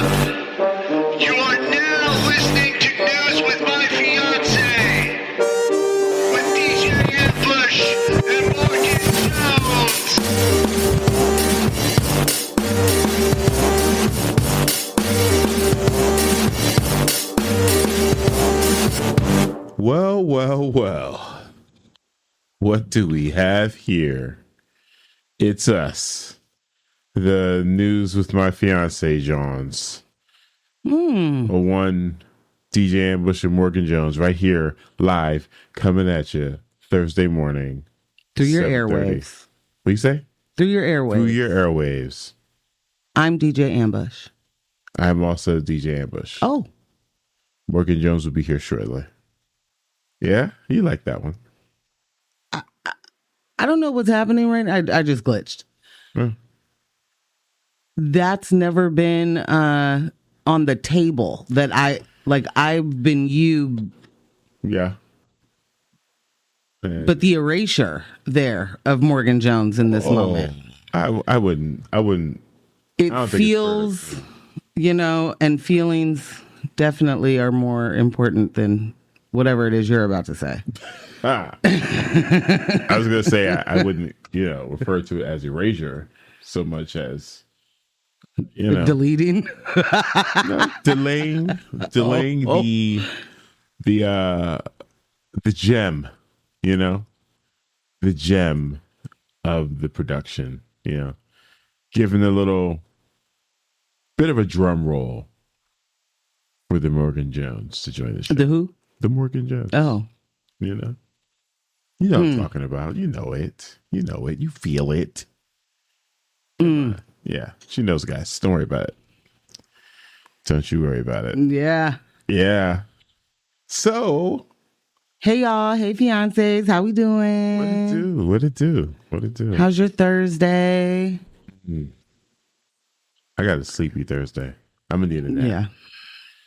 You are now listening to News with My Fiancé with DJ Ambush and Morgan Jones. Well, well, well. What do we have here? It's us. The News with My Fiancé Jones. One DJ Ambush and Morgan Jones right here live coming at you Thursday morning. Through your airwaves. What do you say? Through your airwaves. Through your airwaves. I'm DJ Ambush. I'm also DJ Ambush. Oh. Morgan Jones will be here shortly. Yeah? You like that one. I don't know what's happening right now. I just glitched. That's never been on the table that I've been you. Yeah. But the erasure there of Morgan Jones in this moment. I wouldn't. It feels, and feelings definitely are more important than whatever it is you're about to say. I was going to say I wouldn't, refer to it as erasure so much as, deleting, delaying the gem, the gem of the production, giving a little bit of a drum roll for the Morgan Jones to join the show. The who? The Morgan Jones. Oh. You know what I'm talking about. You know it. You feel it. Yeah. She knows, guys. Don't worry about it. Don't you worry about it. Yeah. Yeah. So. Hey, y'all. Hey, fiancés. How we doing? What it do? How's your Thursday? I got a sleepy Thursday. I'm going to need a nap.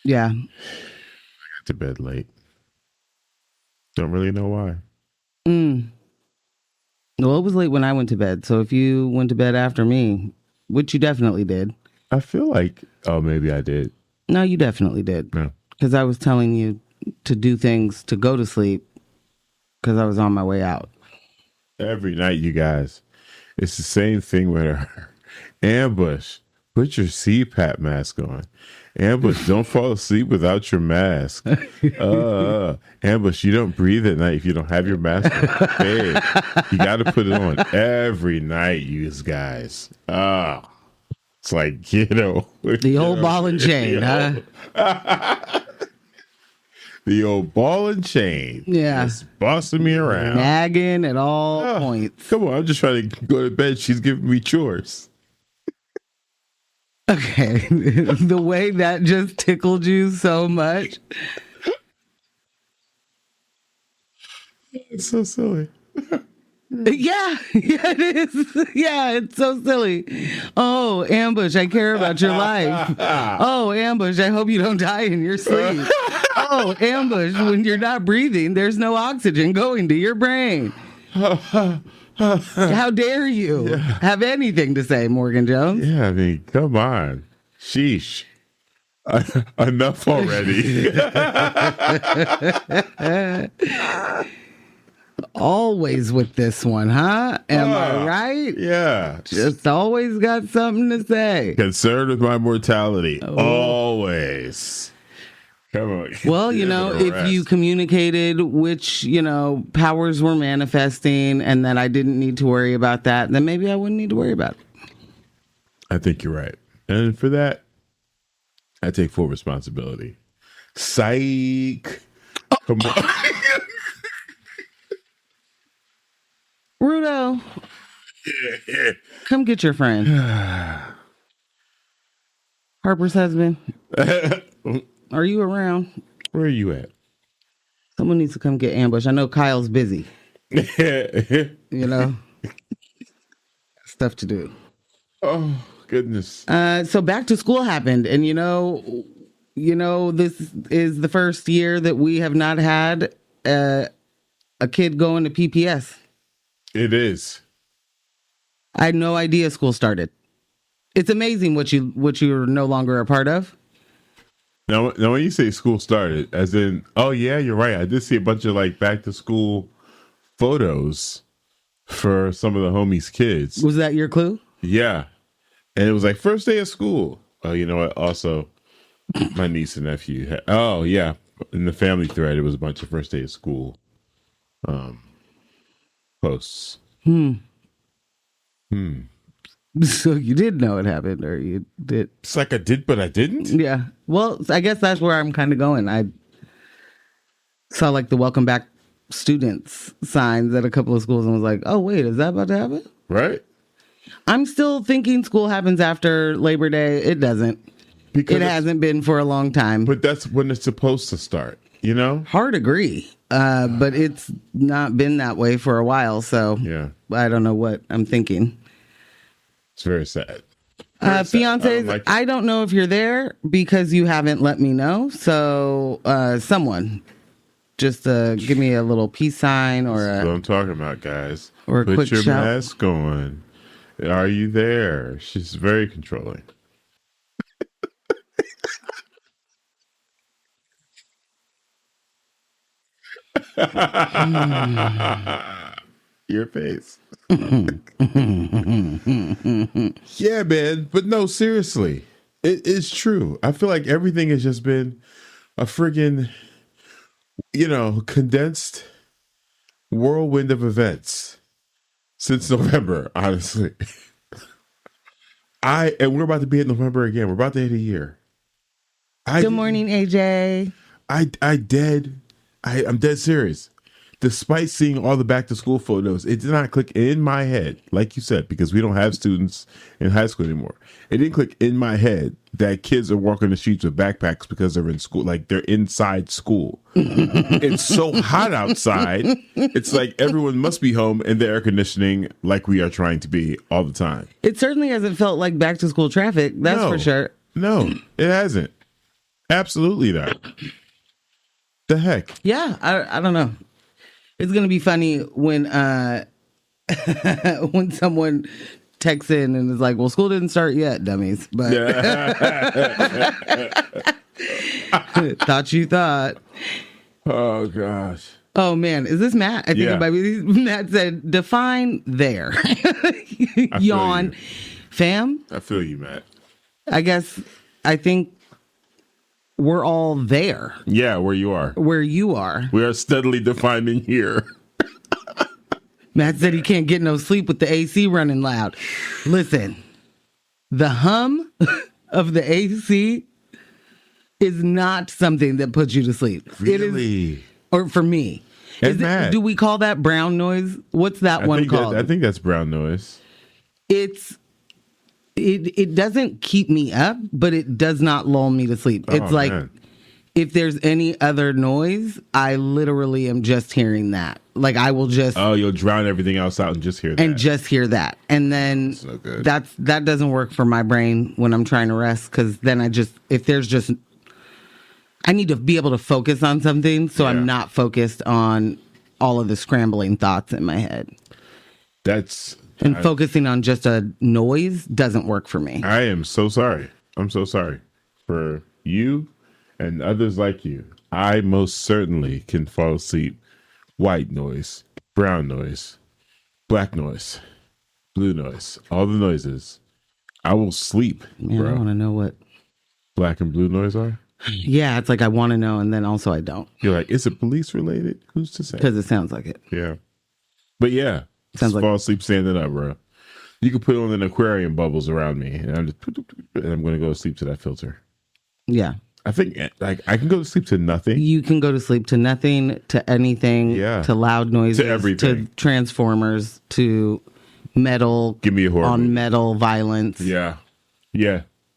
Yeah. I got to bed late. Don't really know why. Well, it was late when I went to bed. So if you went to bed after me, which you definitely did. I feel like, maybe I did. No, you definitely did. No. Because I was telling you to do things to go to sleep because I was on my way out. Every night, you guys. It's the same thing with her. Ambush, put your CPAP mask on. Ambush, don't fall asleep without your mask. Ambush, you don't breathe at night if you don't have your mask on. Babe, you got to put it on every night, you guys. It's like, the old ball and chain, huh? The old ball and chain. Yeah. Just bossing me around. Nagging at all points. Come on, I'm just trying to go to bed. She's giving me chores. Okay. The way that just tickled you so much. It's so silly. Yeah, it is. Yeah, it's so silly. Oh, Ambush, I care about your life. Oh, Ambush, I hope you don't die in your sleep. Oh, Ambush, when you're not breathing, there's no oxygen going to your brain. How dare you have anything to say, Morgan Jones? Yeah, I mean, come on. Sheesh. Enough already. Always with this one, huh? Am I right? Yeah. Just always got something to say. Concerned with my mortality. Always. Come on. Well, if you communicated which, powers were manifesting and that I didn't need to worry about that, then maybe I wouldn't need to worry about it. I think you're right. And for that, I take full responsibility. Psych. Come on. Rudo. Yeah. Come get your friend. Harper's husband. Are you around? Where are you at? Someone needs to come get Ambush. I know Kyle's busy. Stuff to do. Oh, goodness. So back to school happened. And, this is the first year that we have not had a kid going to PPS. It is. I had no idea school started. It's amazing what you're no longer a part of. Now, when you say school started, as in, oh yeah, you're right. I did see a bunch of like back to school photos for some of the homies' kids. Was that your clue? Yeah, and it was like first day of school. Oh, you know what? Also, my niece and nephew. Oh yeah, in the family thread, it was a bunch of first day of school posts. So you did know it happened, or you did? It's like I did, but I didn't. Yeah. Well, I guess that's where I'm kind of going. I saw like the welcome back students signs at a couple of schools and was like, oh, wait, is that about to happen? Right. I'm still thinking school happens after Labor Day. It doesn't. Because it hasn't been for a long time. But that's when it's supposed to start, you know? Hard agree. But it's not been that way for a while. So yeah. I don't know what I'm thinking. It's very sad. Fiancés, I don't know if you're there because you haven't let me know. So someone just give me a little peace sign or That's what I'm talking about, guys. Or a Put quick your shout. mask on. Are you there? She's very controlling. Your face. Yeah, man. But no, seriously. It is true. I feel like everything has just been a friggin', condensed whirlwind of events since November, honestly. And we're about to be in November again. We're about to hit a year. Good morning, AJ. I'm dead serious. Despite seeing all the back to school photos, it did not click in my head, like you said, because we don't have students in high school anymore. It didn't click in my head that kids are walking the streets with backpacks because they're in school, like they're inside school. It's so hot outside. It's like everyone must be home in the air conditioning like we are trying to be all the time. It certainly hasn't felt like back to school traffic. That's for sure. No, it hasn't. Absolutely not. The heck? Yeah, I don't know. It's gonna be funny when when someone texts in and is like, "Well, school didn't start yet, dummies." But thought you thought. Oh gosh. Oh man, is this Matt? I think it might be. Matt said, "Define there." Yawn, fam. I feel you, Matt. I think we're all there. Yeah, where you are. Where you are. We are steadily defining here. Matt said he can't get no sleep with the AC running loud. Listen, the hum of the AC is not something that puts you to sleep. Really? It is, or for me. Do we call that brown noise? What's that one called? I think that's brown noise. It doesn't keep me up, but it does not lull me to sleep. It's like, man, if there's any other noise, I literally am just hearing that. Like I will just you'll drown everything else out and just hear that. And then so good. that doesn't work for my brain when I'm trying to rest, because then I need to be able to focus on something, so I'm not focused on all of the scrambling thoughts in my head. Focusing on just a noise doesn't work for me. I am so sorry. I'm so sorry for you and others like you. I most certainly can fall asleep. White noise, brown noise, black noise, blue noise, all the noises. I will sleep. Man, bro. I want to know what black and blue noise are. Yeah, it's like I want to know, and then also I don't. You're like, is it police related? Who's to say? Because it sounds like it. Yeah. But yeah. Sounds like fall asleep standing up, bro. You can put on an aquarium bubbles around me, and I'm going to go to sleep to that filter. Yeah. I think like I can go to sleep to nothing. You can go to sleep to nothing, to anything, to loud noises, to everything, to Transformers, to metal. Give me a horror on movie. Metal violence. Yeah.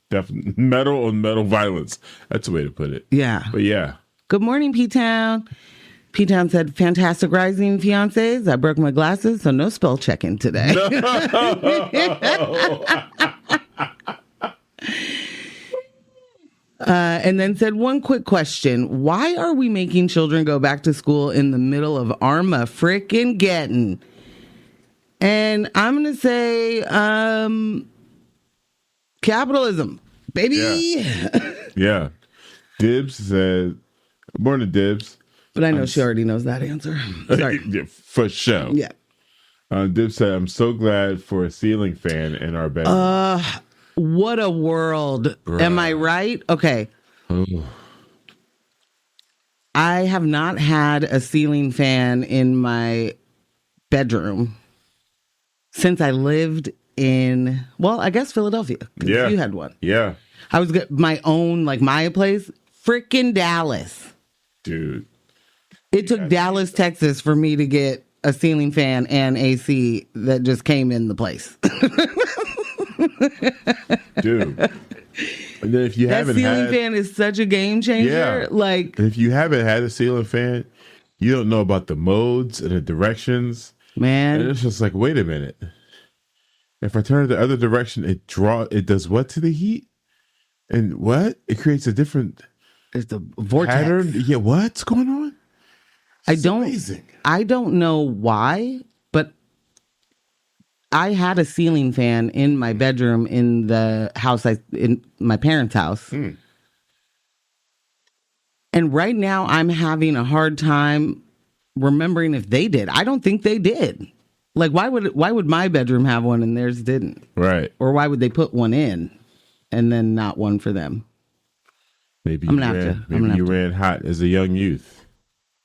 Definitely metal on metal violence. That's the way to put it. Yeah. But yeah. Good morning, P-Town. P-Town said, fantastic rising, fiancés. I broke my glasses, so no spell checking today. And then said, one quick question. Why are we making children go back to school in the middle of Arma frickin' getting? And I'm going to say, Capitalism, baby. Yeah. Dibbs said, morning, Dibbs. But I know she already knows that answer. Sorry. Yeah, for sure. Yeah. Dibbs said, I'm so glad for a ceiling fan in our bedroom. What a world. Am I right? Okay. Ooh. I have not had a ceiling fan in my bedroom since I lived in, well, I guess Philadelphia. 'Cause you had one. Yeah. I was my own, like my place, freaking Dallas. Dude. It took Dallas, Texas for me to get a ceiling fan and AC that just came in the place. Dude. And then if you That haven't ceiling had, fan is such a game changer. Yeah. Like, if you haven't had a ceiling fan, you don't know about the modes and the directions. man, And it's just like, wait a minute. If I turn it the other direction, it does what to the heat? And what? It creates a different it's a vortex. pattern. Yeah, what's going on? It's amazing. I don't know why, but I had a ceiling fan in my bedroom in the house in my parents' house. And right now I'm having a hard time remembering if they did. I don't think they did. Like why would my bedroom have one and theirs didn't? Right. Or why would they put one in and then not one for them? Maybe I'm you gonna ran, have to. maybe you ran hot as a young youth,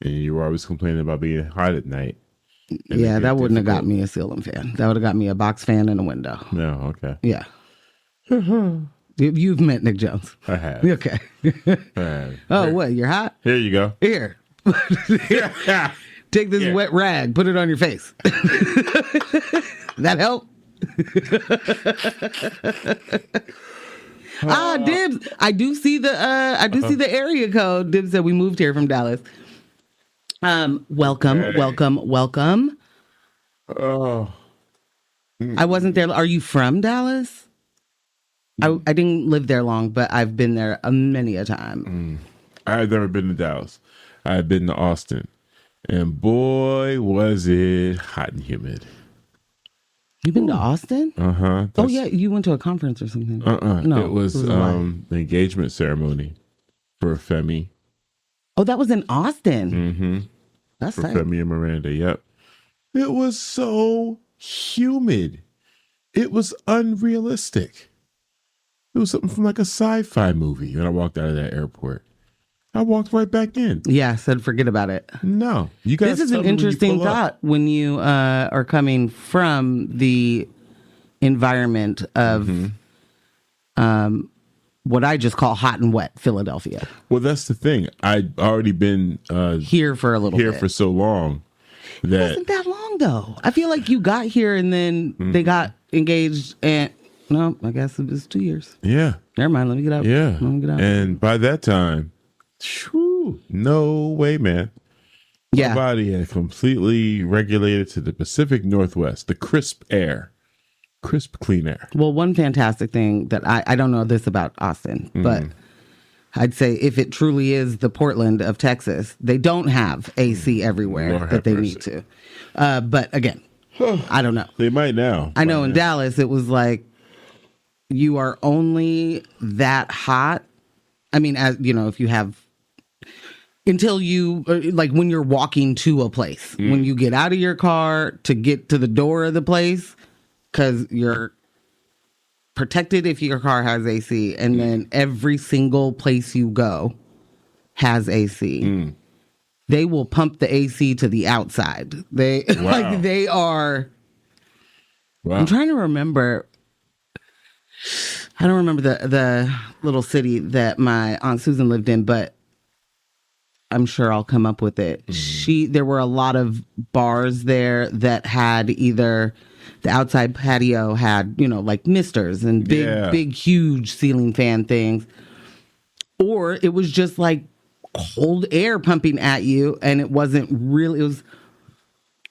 and you were always complaining about being hot at night. Yeah, that wouldn't have got me a ceiling fan. That would have got me a box fan and a window. No, okay. Yeah. You've met Nick Jones. I have. Okay. I have. Oh, what? You're hot? Here you go. Here. Take this wet rag, put it on your face. That help? Dibbs. I do see the area code. Dibbs said we moved here from Dallas. Welcome. Oh. I wasn't there. Are you from Dallas? I didn't live there long, but I've been there many a time. I've never been to Dallas. I've been to Austin. And boy, was it hot and humid. You've been to Austin? Uh-huh. Oh, yeah. You went to a conference or something. No, it was the engagement ceremony for Femi. Oh, that was in Austin. Mm-hmm. That's For tight. Femi and Miranda, yep. It was so humid. It was unrealistic. It was something from like a sci-fi movie when I walked out of that airport. I walked right back in. Yeah, I said forget about it. No. You guys. This is an interesting thought when you are coming from the environment of what I just call hot and wet Philadelphia. Well, that's the thing. I'd already been Here for a little here bit. for so long that It wasn't that long though. I feel like you got here and then they got engaged and no, I guess it was 2 years. yeah. Never mind, let me get out. Yeah. Let me get out. And by that time, no way, man. Yeah. My body had completely regulated to the Pacific Northwest, the crisp air, crisp, clean air. Well, one fantastic thing that I don't know this about Austin, but I'd say if it truly is the Portland of Texas, they don't have AC everywhere Lord that they have need to. But again, I don't know. They might now. I know in Dallas, it was like you are only that hot. I mean, as you know, if you have until you like when you're walking to a place, when you get out of your car to get to the door of the place, because you're protected if your car has AC, and then every single place you go has AC. They will pump the AC to the outside. They like they are. Wow. I'm trying to remember. I don't remember the little city that my Aunt Susan lived in, but I'm sure I'll come up with it. There were a lot of bars there that had either the outside patio had, like misters and big, huge ceiling fan things, or it was just like cold air pumping at you, and it wasn't really.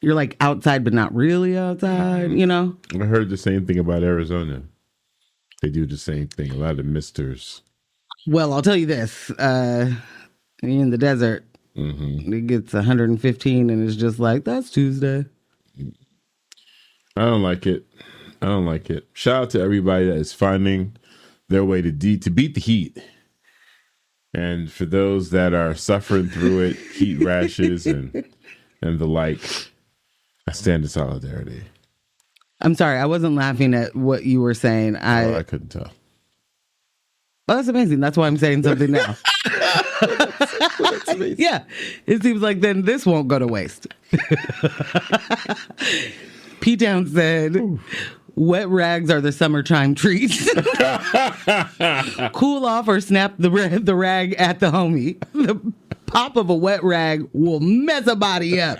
You're like outside, but not really outside. I heard the same thing about Arizona. They do the same thing. A lot of misters. Well, I'll tell you this. In the desert, it gets 115 and it's just like, that's Tuesday. I don't like it. Shout out to everybody that is finding their way to beat the heat. And for those that are suffering through it, heat rashes and the like, I stand in solidarity. I'm sorry, I wasn't laughing at what you were saying. I couldn't tell. Oh, that's amazing. That's why I'm saying something now. That's amazing. Yeah. It seems like then this won't go to waste. P-Town said, wet rags are the summertime treat. Cool off or snap the rag at the homie. The pop of a wet rag will mess a body up.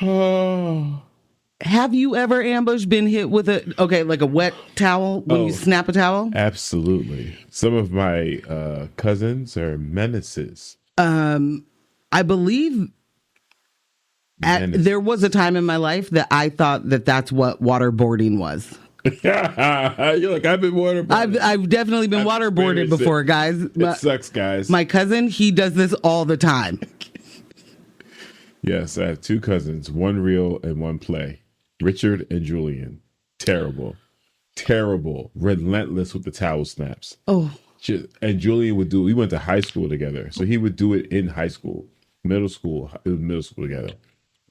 Oh. Have you ever, Ambush, been hit with like a wet towel when you snap a towel? Absolutely. Some of my cousins are menaces. I believe there was a time in my life that I thought that that's what waterboarding was. You're like, I've been waterboarded. I've definitely been waterboarded before, guys. It sucks, guys. My cousin, he does this all the time. Yes, I have two cousins, one real and one play. Richard and Julian. Terrible. Relentless with the towel snaps. Oh. And Julian would we went to high school together. So he would do it in high school, middle school. It was middle school together.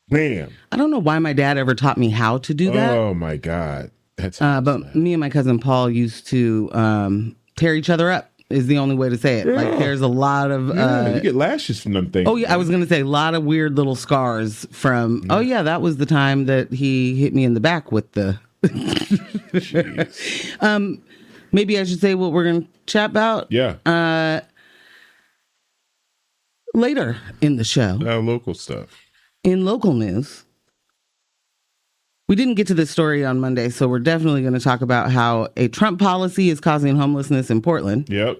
Bam. I don't know why my dad ever taught me how to do that. Oh my God. But me and my cousin Paul used to tear each other up. Is the only way to say it. Yeah. Like there's a lot of you get lashes from them things. Oh yeah, I was gonna say a lot of weird little scars from oh yeah, that was the time that he hit me in the back with the maybe I should say what we're gonna chat about. Yeah. Later in the show. Local stuff. In local news. We didn't get to this story on Monday, so we're definitely going to talk about how a Trump policy is causing homelessness in Portland. Yep.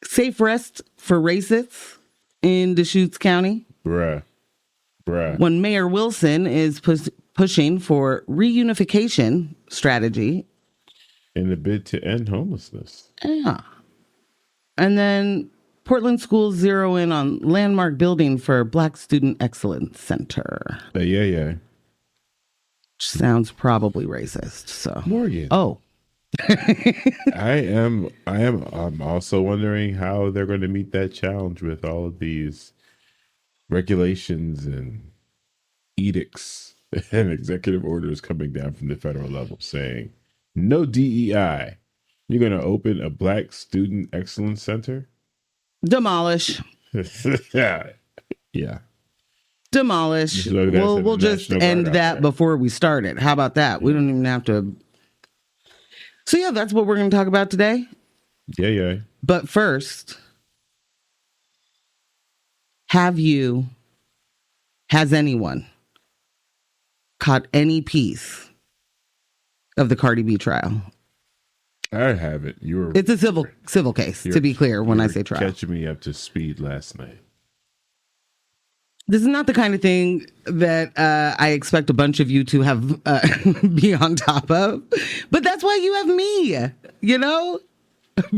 Safe rest for racists in Deschutes County. Bruh. When Mayor Wilson is pushing for reunification strategy. In the bid to end homelessness. Yeah. And then Portland schools zero in on landmark building for Black Student Excellence Center. Yeah. Which sounds probably racist. So Morgan. Oh. I'm also wondering how they're going to meet that challenge with all of these regulations and edicts and executive orders coming down from the federal level saying no DEI. You're going to open a Black Student Excellence Center? Demolish. Yeah. Demolish. We'll just end that before we start it. How about that? We don't even have to. So yeah, that's what we're going to talk about today. Yeah. But first, has anyone caught any piece of the Cardi B trial? I haven't. It's a civil case, to be clear, when I say trial. Catching me up to speed last night. This is not the kind of thing that I expect a bunch of you to have be on top of. But that's why you have me, a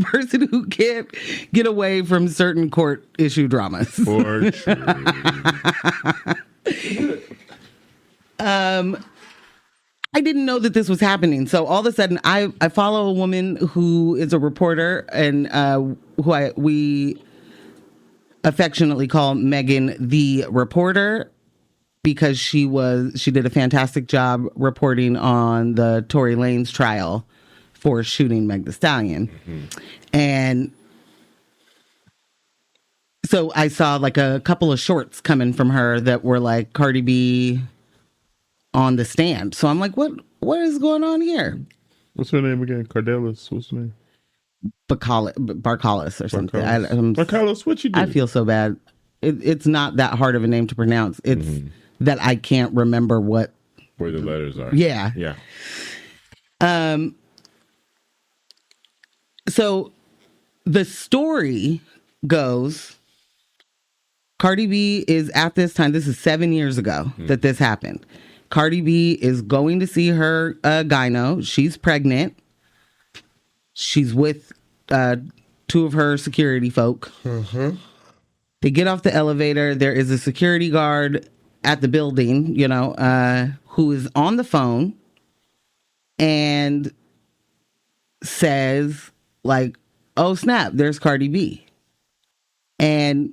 person who can't get away from certain court issue dramas. For true. I didn't know that this was happening. So all of a sudden, I follow a woman who is a reporter and we affectionately call Megan the reporter because she did a fantastic job reporting on the Tory Lanez trial for shooting Meg Thee Stallion. Mm-hmm. And so I saw like a couple of shorts coming from her that were like Cardi B on the stand. So I'm like, what is going on here? What's her name again? Cardelis? What's her name? Barcalis or something. Barcalis, what you do? I feel so bad. It's not that hard of a name to pronounce. It's that I can't remember where the letters are. Yeah. So the story goes, Cardi B is at this time, this is 7 years ago that this happened. Cardi B is going to see her gyno. She's pregnant. She's with two of her security folk. Mm-hmm. They get off the elevator. There is a security guard at the building, who is on the phone and says, like, oh, snap, there's Cardi B. And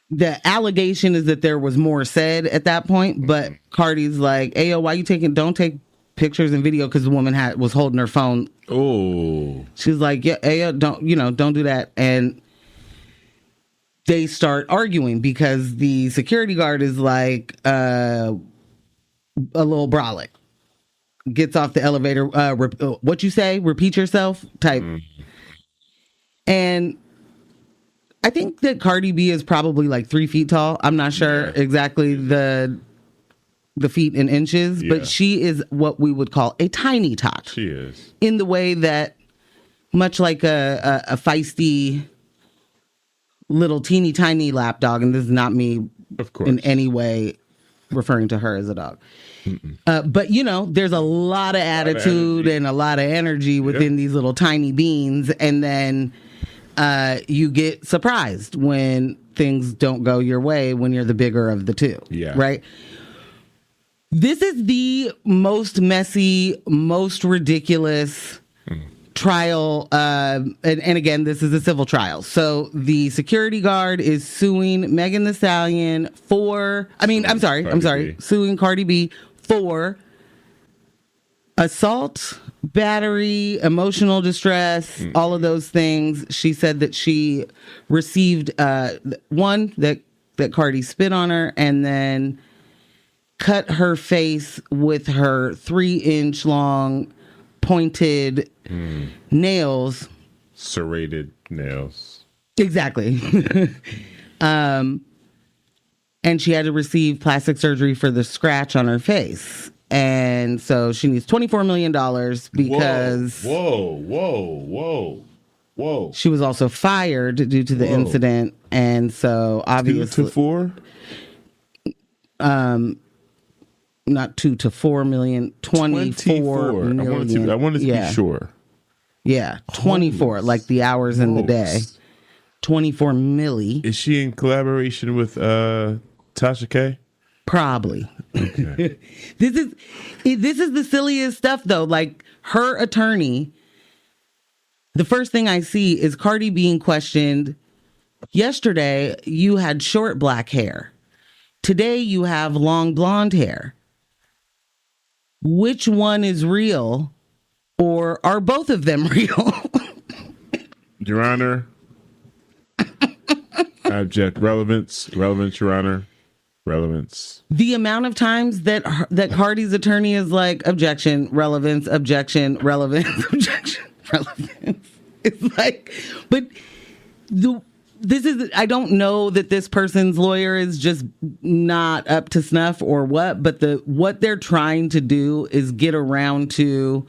the allegation is that there was more said at that point, but Cardi's like, hey, yo, why you don't take pictures and video, because the woman was holding her phone. Oh. She's like, yeah, hey, yo, don't do that. And they start arguing because the security guard is like a little brolic. Gets off the elevator, what you say, repeat yourself type. And I think that Cardi B is probably like 3 feet tall. I'm not sure exactly the feet in inches, but she is what we would call a tiny tot. She is. In the way that, much like a feisty little teeny tiny lapdog, and this is not me of course in any way referring to her as a dog. But, there's a lot of attitude and a lot of energy within these little tiny beings. And then you get surprised when things don't go your way when you're the bigger of the two. Yeah. Right? This is the most messy, most ridiculous trial. And again, this is a civil trial. So the security guard is suing Megan Thee Stallion suing Cardi B for assault, battery, emotional distress, all of those things. She said that she received one, that Cardi spit on her, and then cut her face with her 3-inch long pointed nails. Serrated nails. Exactly. And she had to receive plastic surgery for the scratch on her face. And so she needs $24 million because... Whoa. She was also fired due to the incident. And so obviously... 2 to 4? Not 2 to 4 million, 24 million. I wanted to be sure. Yeah, 24, like the hours in the day. 24 milli. Is she in collaboration with Tasha K? Probably. Okay. This is the silliest stuff though. Like, her attorney, the first thing I see is Cardi being questioned. Yesterday, you had short black hair. Today, you have long blonde hair. Which one is real, or are both of them real? Your Honor. I object. Relevance, Your Honor. Relevance. The amount of times that Cardi's attorney is like, objection, relevance, objection, relevance, objection, relevance. It's like, but I don't know that this person's lawyer is just not up to snuff or what, but what they're trying to do is get around to,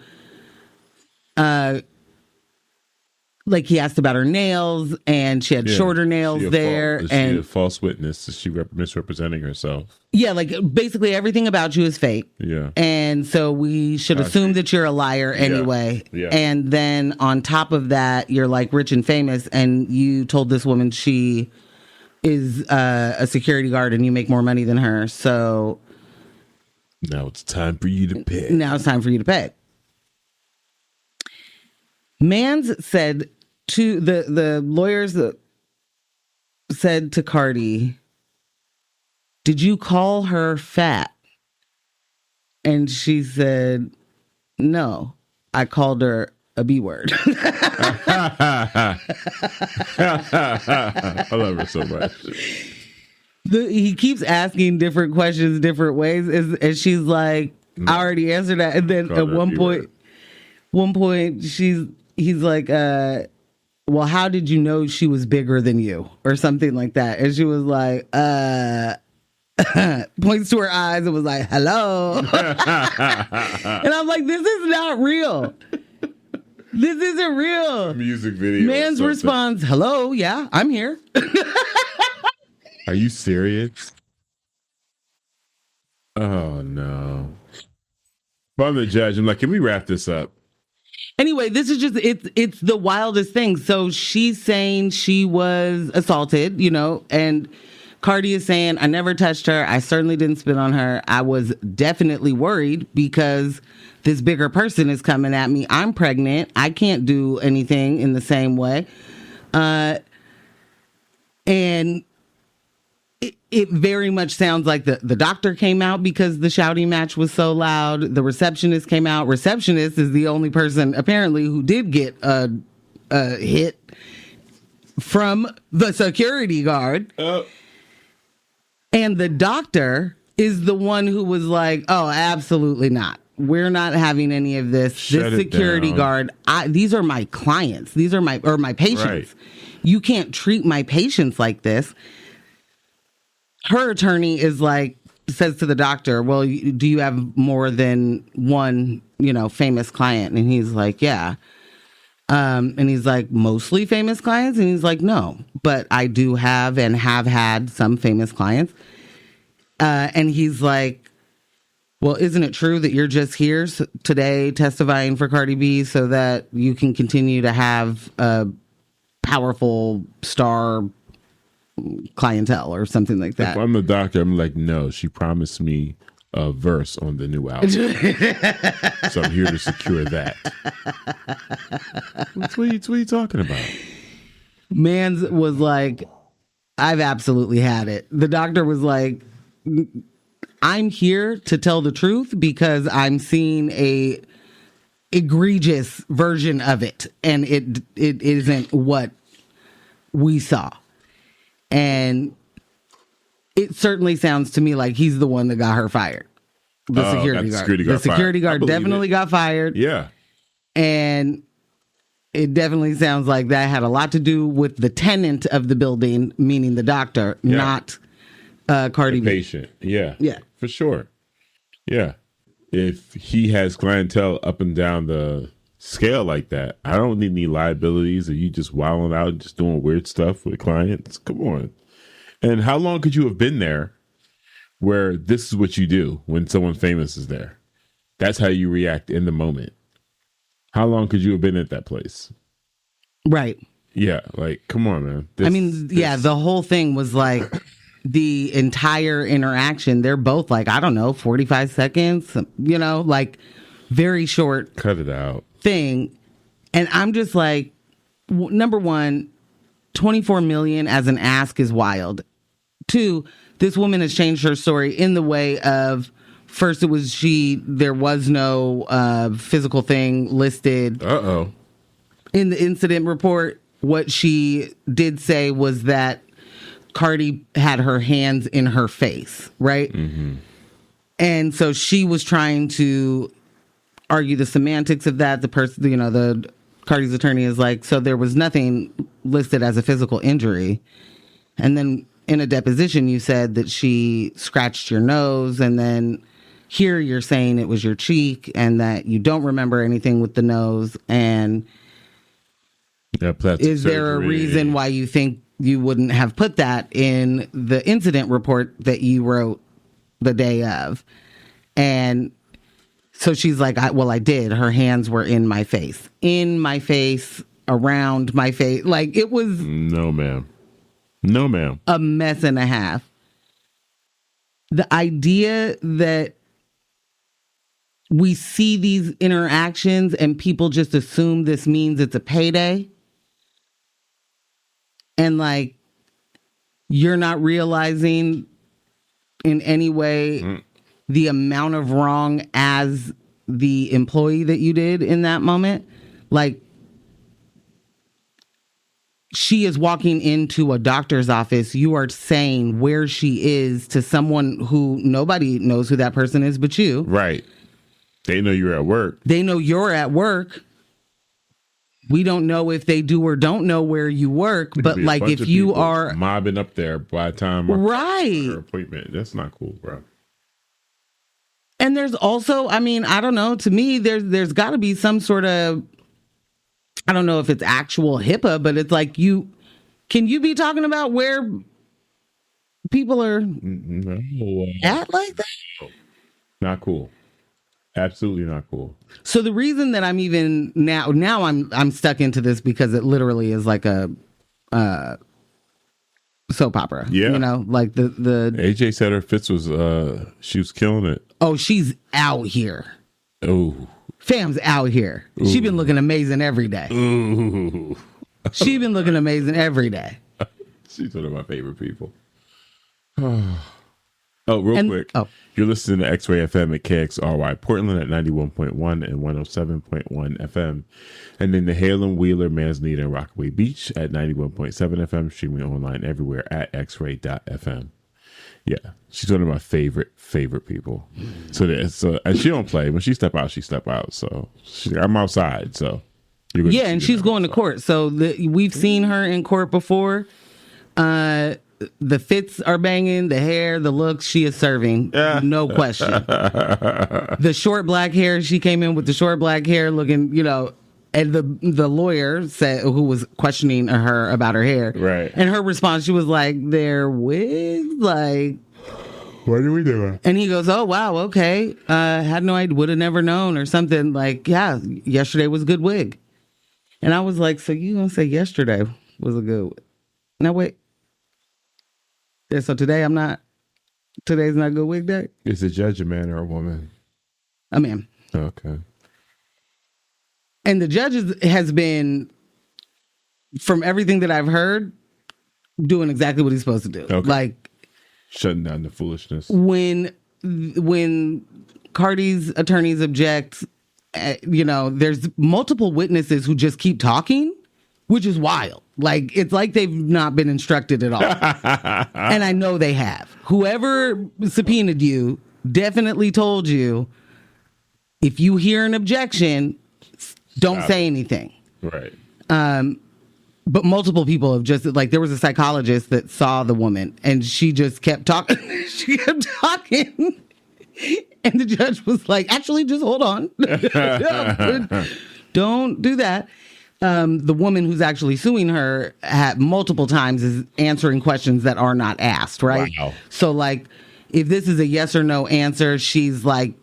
like, he asked about her nails, and she had shorter nails there. Is and she a false witness? Is she misrepresenting herself? Yeah, like, basically everything about you is fake. Yeah. And so we should assume that you're a liar anyway. Yeah. And then on top of that, you're like rich and famous, and you told this woman she is a security guard and you make more money than her. So now it's time for you to pay. Mans said to the lawyers that said to Cardi, did you call her fat? And she said, no, I called her a B word. I love her so much. He keeps asking different questions different ways, and she's like, I already answered that. And then at one point he's like, well, how did you know she was bigger than you, or something like that? And she was like, points to her eyes and was like, hello. And I'm like, this is not real. This isn't real. Music video. Man's response, hello, yeah, I'm here. Are you serious? Oh, no. If I'm the judge, I'm like, can we wrap this up? Anyway, this is just, it's the wildest thing. So she's saying she was assaulted, and Cardi is saying, I never touched her. I certainly didn't spit on her. I was definitely worried because this bigger person is coming at me. I'm pregnant. I can't do anything in the same way. And it very much sounds like the doctor came out because the shouting match was so loud. The receptionist came out. Receptionist is the only person apparently who did get a hit from the security guard. And the doctor is the one who was like, oh, absolutely not. We're not having any of this. Shut this it security down. guard, these are my clients. These are my patients. Right. You can't treat my patients like this. Her attorney is like, says to the doctor, well, do you have more than one, famous client? And he's like, yeah. And he's like, mostly famous clients? And he's like, no, but I do have and have had some famous clients. And he's like, well, isn't it true that you're just here today testifying for Cardi B so that you can continue to have a powerful star clientele or something like that? If I'm the doctor, I'm like, no, she promised me a verse on the new album. So I'm here to secure that. What are you talking about? Mans was like, I've absolutely had it. The doctor was like, I'm here to tell the truth because I'm seeing a egregious version of it, and it isn't what we saw. And it certainly sounds to me like he's the one that got her fired. The security guard. The security guard definitely got fired. Yeah. And it definitely sounds like that had a lot to do with the tenant of the building, meaning the doctor, not Cardi B. Patient. Yeah. Yeah. For sure. Yeah. If he has clientele up and down the scale like that, I don't need any liabilities. Are you just wilding out and just doing weird stuff with clients? Come on. And how long could you have been there where this is what you do when someone famous is there? That's how you react in the moment. How long could you have been at that place? Right. Yeah. Like, come on, man. The whole thing was like the entire interaction. They're both like, I don't know, 45 seconds, like very short. Cut it out. Thing. And I'm just like, number one, 24 million as an ask is wild. Two, this woman has changed her story in the way of, first it was there was no physical thing listed. In the incident report. What she did say was that Cardi had her hands in her face, right? Mm-hmm. And so she was trying to argue the semantics of that. The person, the Cardi's attorney is like, so there was nothing listed as a physical injury. And then in a deposition, you said that she scratched your nose, and then here you're saying it was your cheek and that you don't remember anything with the nose. And is there a reason why you think you wouldn't have put that in the incident report that you wrote the day of? And so she's like, I did. Her hands were in my face, around my face. Like, it was... No, ma'am. A mess and a half. The idea that we see these interactions and people just assume this means it's a payday. And like, you're not realizing in any way the amount of wrong as the employee that you did in that moment. Like, she is walking into a doctor's office. You are saying where she is to someone who nobody knows who that person is but you. Right. They know you're at work. They know you're at work. We don't know if they do or don't know where you work, but like if you are mobbing up there by the time her appointment, that's not cool, bro. And there's also, I mean, I don't know, to me, there's got to be some sort of, I don't know if it's actual HIPAA, but it's like can you be talking about where people are at like that? Not cool. Absolutely not cool. So the reason that I'm even now I'm stuck into this because it literally is like a soap opera. Yeah. You know, like the AJ said her fits was she was killing it. oh, she's out here. Oh. Fam's out here. She been looking amazing every day. Ooh. She been looking amazing every day. She's one of my favorite people. Oh, real quick. Oh. You're listening to X-Ray FM at KXRY Portland at 91.1 and 107.1 FM. And then the Halem, Wheeler, Manzanita, and Rockaway Beach at 91.7 FM, streaming online everywhere at xray.fm. Yeah, she's one of my favorite people. So and she don't play. When she step out, she step out. So I'm outside. So yeah, and she's going to court. So we've seen her in court before. The fits are banging, the hair, the looks, she is serving, no question. The short black hair, she came in with the short black hair looking, you know, and the lawyer said, who was questioning her about her hair. Right. And her response, she was like, they're wigs? Like, what are we doing? and he goes, oh, wow, okay. Had no idea, would have never known or something. Like, yeah, yesterday was a good wig. And I was like, so you gonna say yesterday was a good wig? Now, wait. Yeah, so today's not a good wig day? Is the judge a man or a woman? A man. Okay. And the judge has been, from everything that I've heard, doing exactly what he's supposed to do. Okay. Like, shutting down the foolishness. when Cardi's attorneys object, you know, there's multiple witnesses who just keep talking, which is wild. Like, it's like they've not been instructed at all. And I know they have. Whoever subpoenaed you definitely told you, if you hear an objection, don't say anything. Right. But multiple people have just, like, there was a psychologist that saw the woman and she just kept talking. She kept talking. And the judge was like, actually, just hold on. Don't do that. The woman who's actually suing her had multiple times is answering questions that are not asked, right? Wow. So, like, if this is a yes or no answer, she's like,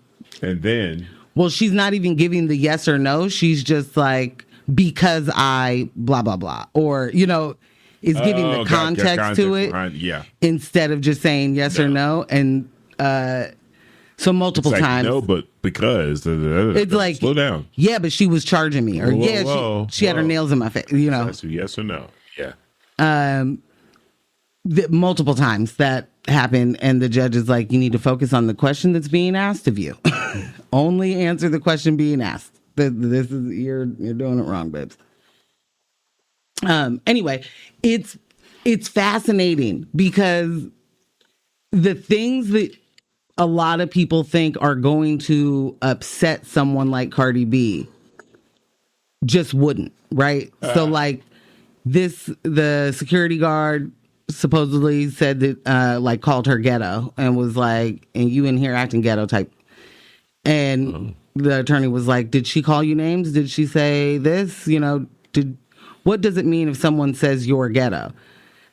and then, well, she's not even giving the yes or no. She's just like, because I blah, blah, blah. Or, you know, is giving the context to it behind, yeah, instead of just saying yes or no. And so multiple it's like, times. no, but because it's like, slow down. Yeah, but she was charging me. Or Whoa, she had her nails in my face, you know. That's a yes or no. Yeah. Multiple times that happened, and the judge is like, you need to focus on the question that's being asked of you. Only answer the question being asked. This is you're doing it wrong, babes. Anyway, it's fascinating because the things that a lot of people think are going to upset someone like Cardi B just wouldn't, right? So like the security guard supposedly said that like called her ghetto and was like, and you in here acting ghetto type. And the attorney was like, did she call you names? Did she say this? You know, what does it mean if someone says you're ghetto?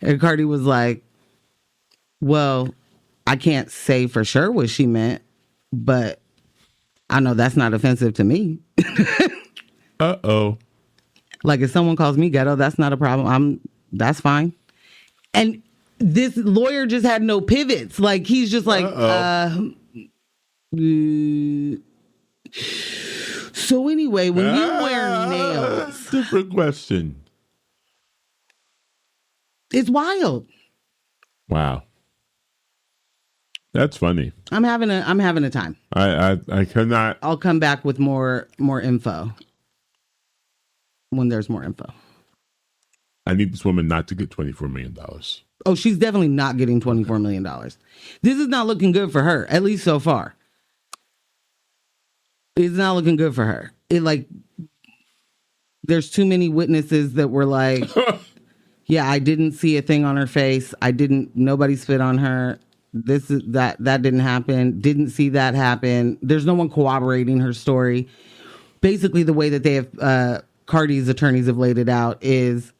And Cardi was like, well, I can't say for sure what she meant, but I know that's not offensive to me. Uh-oh. Like, if someone calls me ghetto, that's not a problem. That's fine. And this lawyer just had no pivots. Like, he's just like, so anyway, when you wear nails, different question. It's wild. Wow. That's funny. I'm having a time. I cannot. I'll come back with more info when there's more info. I need this woman not to get $24 million. Oh, she's definitely not getting $24 million. This is not looking good for her, at least so far. It's not looking good for her. It like, there's too many witnesses that were like, yeah, I didn't see a thing on her face. Nobody spit on her. That didn't happen. Didn't see that happen. There's no one corroborating her story. Basically, the way that they have, Cardi's attorneys have laid it out is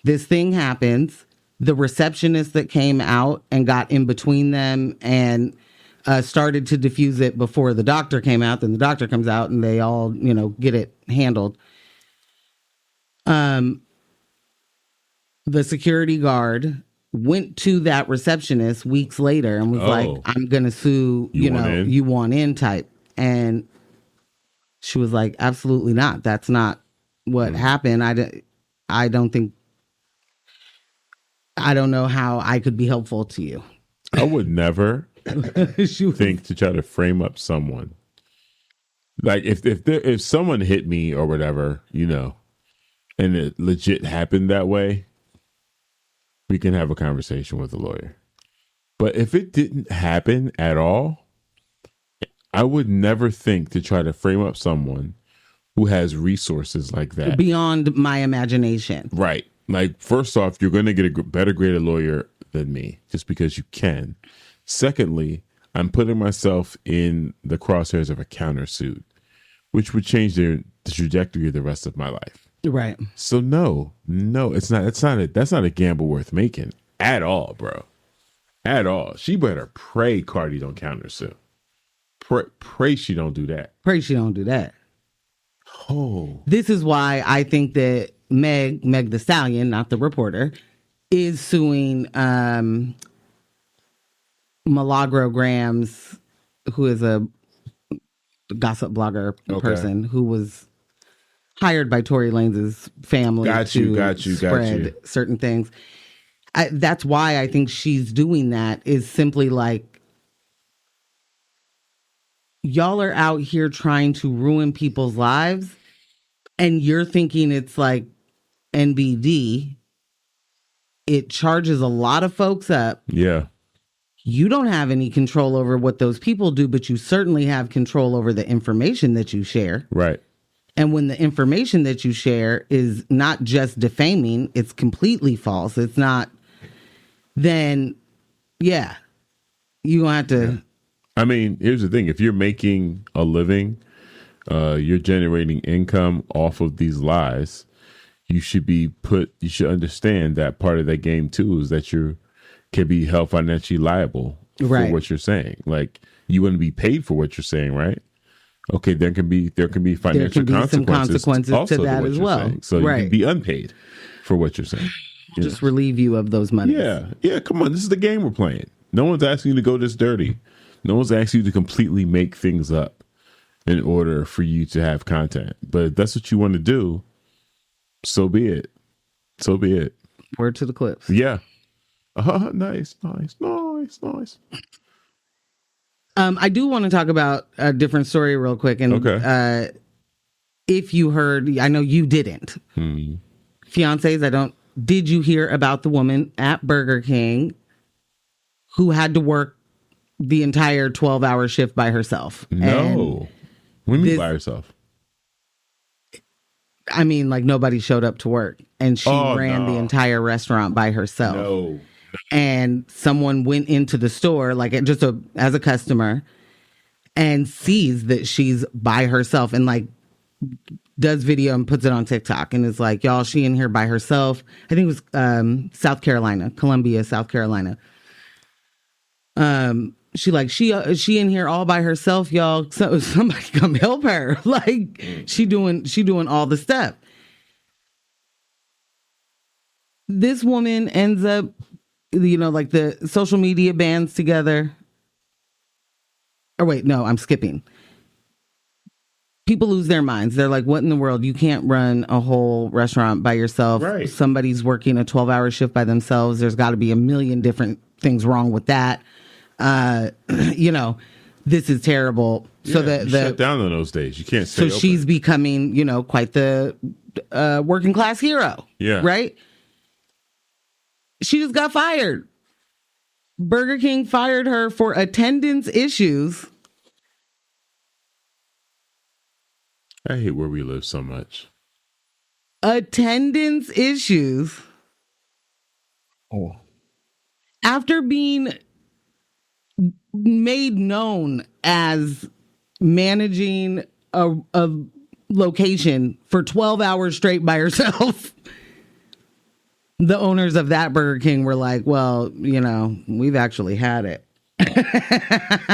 this thing happens. The receptionist that came out and got in between them and started to diffuse it before the doctor came out. Then the doctor comes out and they all, get it handled. The security guard went to that receptionist weeks later and was like, I'm going to sue, you want in type. And she was like, absolutely not. That's not what happened. I don't know how I could be helpful to you. I would never think to try to frame up someone. Like if someone hit me or whatever, and it legit happened that way, we can have a conversation with a lawyer. But if it didn't happen at all, I would never think to try to frame up someone who has resources like that. Beyond my imagination. Right. Like, first off, you're going to get a better graded lawyer than me just because you can. Secondly, I'm putting myself in the crosshairs of a countersuit, which would change the trajectory of the rest of my life. Right. So no, it's not. That's not a gamble worth making at all, bro. At all. She better pray Cardi don't countersue. Pray she don't do that. Pray she don't do that. Oh. This is why I think that Meg the Stallion, not the reporter, is suing Milagro-Grams, who is a gossip blogger person who was hired by Tory Lanez's family to spread certain things. That's why I think she's doing that, is simply like, y'all are out here trying to ruin people's lives and you're thinking it's like NBD. It charges a lot of folks up. Yeah. You don't have any control over what those people do, but you certainly have control over the information that you share. Right. And when the information that you share is not just defaming, it's completely false. It's not, then yeah, you're going to have to. I mean, here's the thing. If you're making a living, you're generating income off of these lies, you should understand that part of that game too is that you can be held financially liable for what you're saying. Like, you want to be paid for what you're saying, right? Okay, there can be financial consequences to that as well. Saying. So you can be unpaid for what you're saying. Just relieve you of those monies. Yeah. Come on, this is the game we're playing. No one's asking you to go this dirty. No one's asking you to completely make things up in order for you to have content. But if that's what you want to do, so be it. So be it. Word to the clips. Yeah. Nice. I do want to talk about a different story real quick. And if you heard, I know you didn't. Fiancés, did you hear about the woman at Burger King who had to work the entire 12-hour shift by herself? No. What do you mean by herself? I mean, like, nobody showed up to work and she ran the entire restaurant by herself. No. And someone went into the store, like, as a customer, and sees that she's by herself and, like, does video and puts it on TikTok and is like, y'all, she in here by herself. I think it was Columbia, South Carolina. She in here all by herself, y'all. So somebody come help her. Like, she doing all the stuff. This woman ends up, like, the social media bands together. Or wait, no, I'm skipping. People lose their minds. They're like, what in the world? You can't run a whole restaurant by yourself. Right. Somebody's working a 12-hour shift by themselves. There's got to be a million different things wrong with that. This is terrible. So the shut down on those days. You can't stay open. She's becoming, quite the working class hero. Yeah. Right? She just got fired. Burger King fired her for attendance issues. I hate where we live so much. Attendance issues. Oh. After being made known as managing a location for 12 hours straight by herself. The owners of that Burger King were like, well, we've actually had it.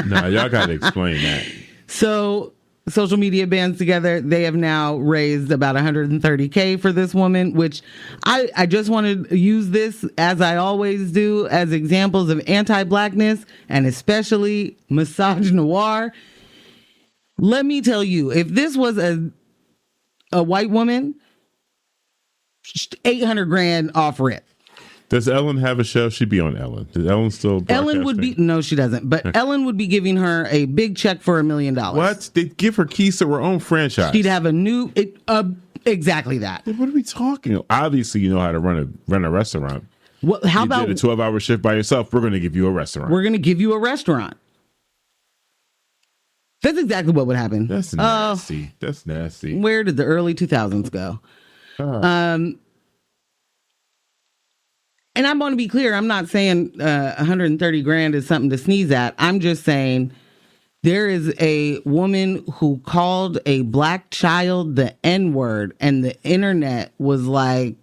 No, y'all got to explain that. So social media bands together. They have now raised about $130K for this woman, which I just want to use this, as I always do, as examples of anti-blackness and especially misogynoir. Let me tell you, if this was a white woman, 800 grand off rip. Does Ellen have a show? She'd be on Ellen. Does Ellen still Ellen would be, no, she doesn't. But Ellen would be giving her a big check for $1 million. What? They'd give her keys to her own franchise. She'd have a new, exactly that. What are we talking? Obviously, you know how to run a restaurant. Well, how about did a 12-hour shift by yourself? We're going to give you a restaurant. We're going to give you a restaurant. That's exactly what would happen. That's nasty. That's nasty. Where did the early 2000s go? And I'm going to be clear. I'm not saying 130 grand is something to sneeze at. I'm just saying there is a woman who called a black child the N-word, and the internet was like,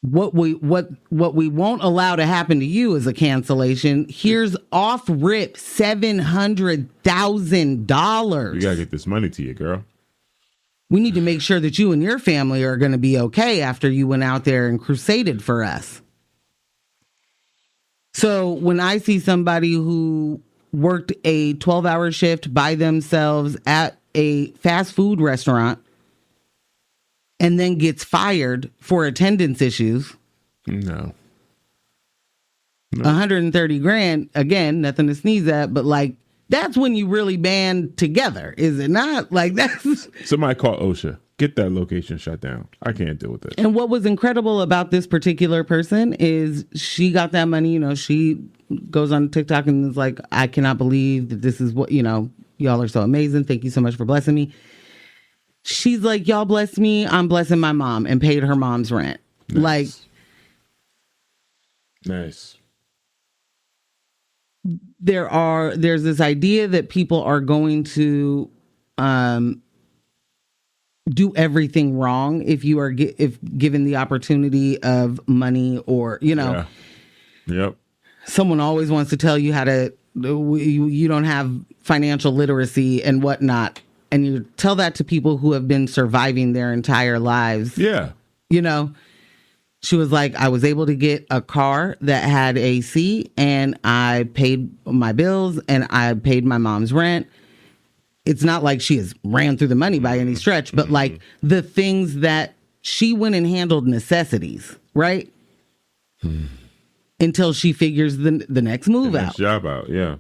what we won't allow to happen to you is a cancellation. Here's off rip $700,000. You gotta get this money to you, girl. We need to make sure that you and your family are going to be okay after you went out there and crusaded for us. So when I see somebody who worked a 12-hour shift by themselves at a fast food restaurant and then gets fired for attendance issues, no. 130 grand, again, nothing to sneeze at, but like, that's when you really band together, is it not? Like, that's... Somebody call OSHA. Get that location shut down. I can't deal with this. And what was incredible about this particular person is she got that money. You know, she goes on TikTok and is like, I cannot believe that this is what, you know, y'all are so amazing. Thank you so much for blessing me. She's like, y'all blessed me. I'm blessing my mom, and paid her mom's rent. Nice. Like, nice. There's this idea that people are going to do everything wrong if you are if given the opportunity of money, or, you know. Yeah. Yep. Someone always wants to tell you how to, you don't have financial literacy and whatnot. And you tell that to people who have been surviving their entire lives. Yeah. You know, she was like, I was able to get a car that had AC, and I paid my bills, and I paid my mom's rent. It's not like she has ran through the money by any stretch, but like the things that she went and handled necessities, right? Until she figures the next move out. Next job out, yeah.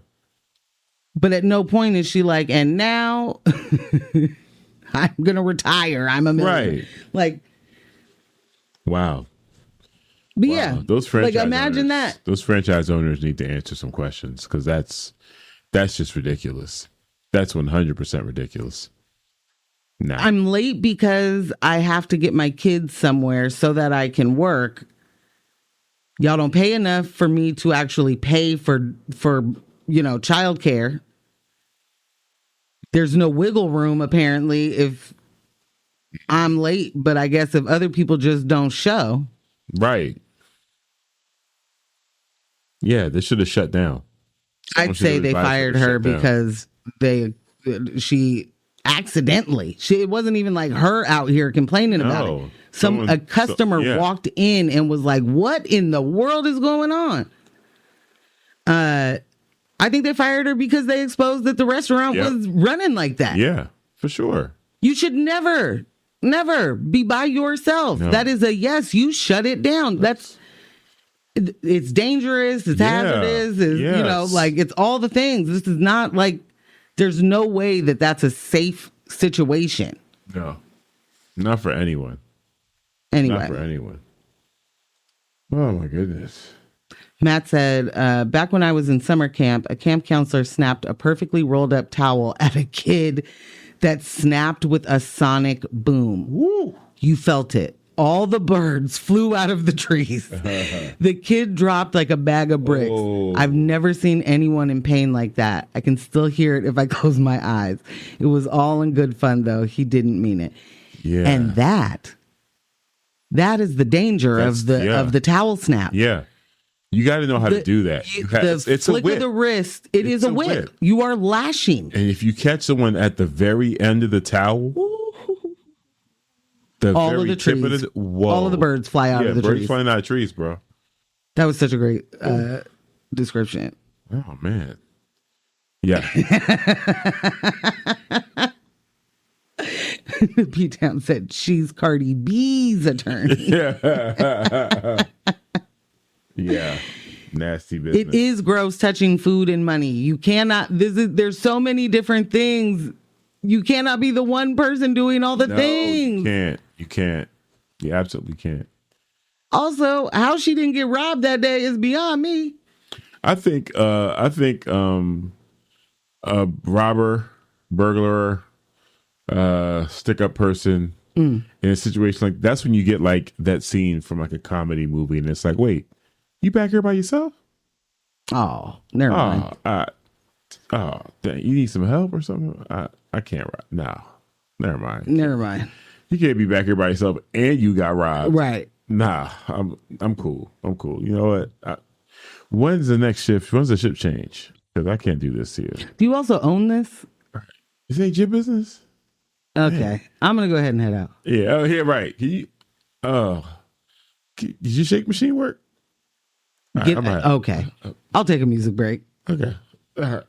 But at no point is she like, and now I'm going to retire. I'm a millionaire. Right. Like, wow. But wow. Yeah, those franchise like, imagine owners, that. Those franchise owners need to answer some questions, because that's just ridiculous. That's 100% ridiculous. Nah. I'm late because I have to get my kids somewhere so that I can work. Y'all don't pay enough for me to actually pay for you know, childcare. There's no wiggle room apparently if I'm late, but I guess if other people just don't show. Right. Yeah, they should have shut down. I'd say they fired her because she accidentally, it wasn't even like her out here complaining about it. A customer walked in and was like, what in the world is going on? I think they fired her because they exposed that the restaurant was running like that. Yeah, for sure. You should never be by yourself. No. That is a yes, you shut it down. It's dangerous, it's hazardous, you know, like, it's all the things. This is not like, there's no way that that's a safe situation. No, not for anyone. Anyway. Not for anyone. Oh my goodness. Matt said, back when I was in summer camp, a camp counselor snapped a perfectly rolled up towel at a kid that snapped with a sonic boom. Woo. You felt it. All the birds flew out of the trees. The kid dropped like a bag of bricks. Oh. I've never seen anyone in pain like that. I can still hear it if I close my eyes. It was all in good fun, though. He didn't mean it. Yeah. And that is the danger of the towel snap. Yeah. You got to know how to do that. It's flick of the wrist. It's a whip. You are lashing. And if you catch someone at the very end of the towel, all of the trees, all of the birds fly out of the trees. Birds flying out of trees, bro. That was such a great description. Oh man, yeah. Pete Town said she's Cardi B's attorney. Yeah, nasty business. It is gross touching food and money. You cannot. There's so many different things. You cannot be the one person doing all the things. You can't. You absolutely can't. Also, how she didn't get robbed that day is beyond me. I think a robber, burglar, stick-up person in a situation like that's when you get like that scene from like a comedy movie, and it's like, wait, you back here by yourself? Oh, never mind. Dang, you need some help or something? I can't rob. No, never mind. Never mind. You can't be back here by yourself and you got robbed. Right. Nah, I'm cool. I'm cool. You know what? When's the next shift? When's the shift change? Because I can't do this here. Do you also own this? This ain't your business. Okay, man. I'm gonna go ahead and head out. Yeah. Oh, yeah. Right. Can you? Did your shake machine work? Okay. I'll take a music break. Okay. All right.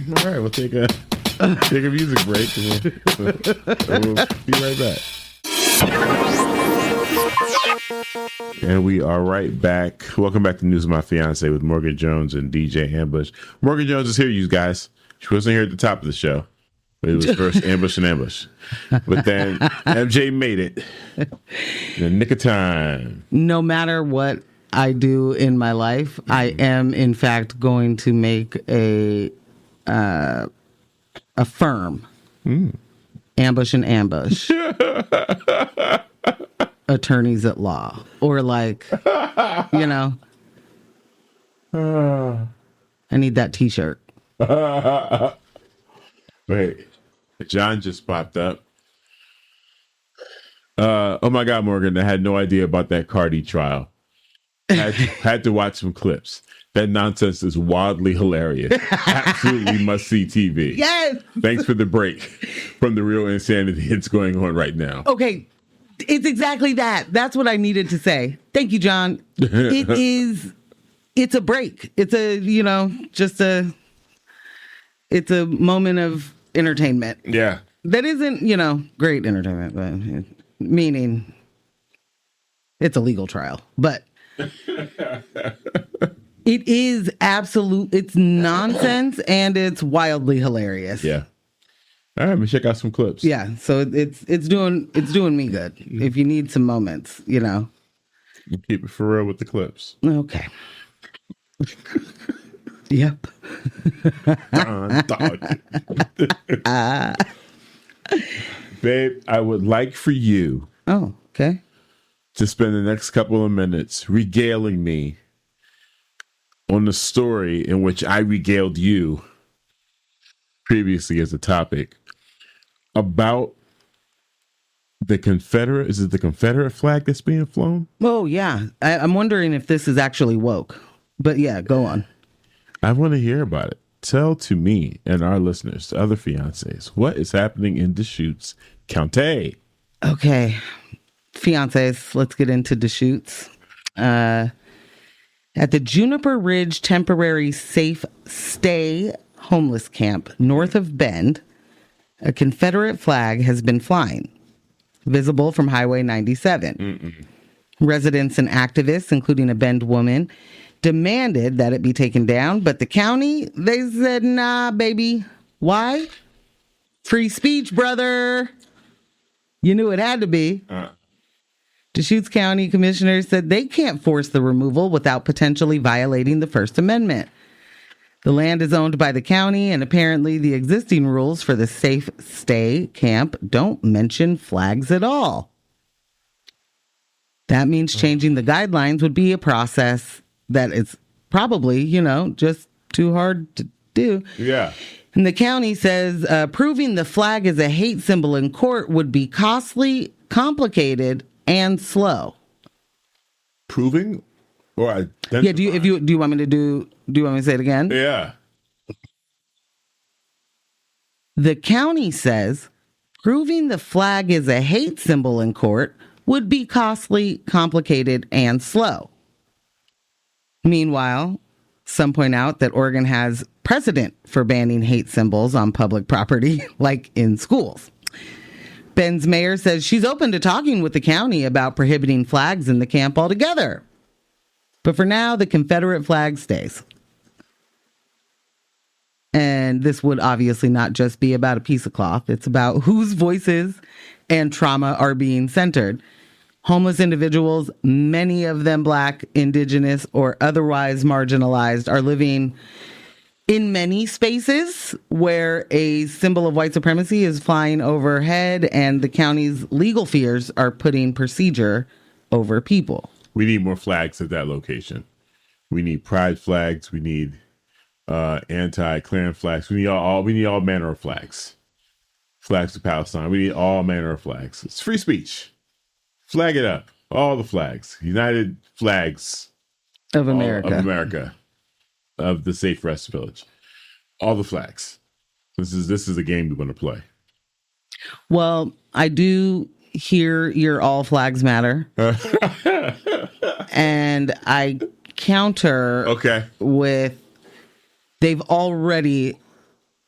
All right. We'll take a music break. And we'll be right back. And we are right back. Welcome back to News of My Fiance with Morgan Jones and DJ Ambush. Morgan Jones is here, you guys. She wasn't here at the top of the show. It was first Ambush and Ambush. But then MJ made it in the nick of time. No matter what I do in my life, I am, in fact, going to make a firm. Ambush and Ambush. Attorneys at law. Or like, you know. I need that t-shirt. Wait. John just popped up. Oh my God, Morgan, I had no idea about that Cardi trial. Had to watch some clips. That nonsense is wildly hilarious. Absolutely must see TV. Yes. Thanks for the break from the real insanity that's going on right now. Okay. It's exactly that. That's what I needed to say. Thank you, John. It's a break. It's a moment of entertainment. Yeah. That isn't, great entertainment, but meaning it's a legal trial. But it is it's nonsense and it's wildly hilarious. Yeah. All right, let me check out some clips. Yeah, so it's doing me good. If you need some moments, You keep it for real with the clips. Okay. Yep. Babe, I would like for you okay, to spend the next couple of minutes regaling me on the story in which I regaled you previously as a topic about the Confederate. Is it the Confederate flag that's being flown? Oh, yeah. I'm wondering if this is actually woke. But yeah, go on. I want to hear about it. Tell to me and our listeners, to other fiancés, what is happening in Deschutes County? Okay. Fiancés, let's get into Deschutes. At the Juniper Ridge Temporary Safe Stay Homeless Camp north of Bend, a Confederate flag has been flying, visible from Highway 97. Residents and activists, including a Bend woman, demanded that it be taken down, but the county, they said, nah, baby. Why? Free speech, brother. You knew it had to be. Deschutes County commissioners said they can't force the removal without potentially violating the First Amendment. The land is owned by the county, and apparently the existing rules for the Safe Stay camp don't mention flags at all. That means changing the guidelines would be a process that is probably, just too hard to do. Yeah. And the county says proving the flag is a hate symbol in court would be costly, complicated, and slow. Proving Or identify. Yeah. Do you want me to say it again? Yeah. The county says proving the flag is a hate symbol in court would be costly, complicated, and slow. Meanwhile, some point out that Oregon has precedent for banning hate symbols on public property, like in schools. Bend's mayor says she's open to talking with the county about prohibiting flags in the camp altogether. But for now, the Confederate flag stays. And this would obviously not just be about a piece of cloth. It's about whose voices and trauma are being centered. Homeless individuals, many of them Black, Indigenous, or otherwise marginalized, are living in many spaces where a symbol of white supremacy is flying overhead, and the county's legal fears are putting procedure over people. We need more flags at that location. We need pride flags. We need anti-Klan flags. We need all manner of flags. Flags of Palestine. We need all manner of flags. It's free speech. Flag it up. All the flags. United flags Of America. Of America. Of the Safe Rest Village. All the flags. This is a game we want to play. Well, I do hear your all flags matter. And I counter with they've already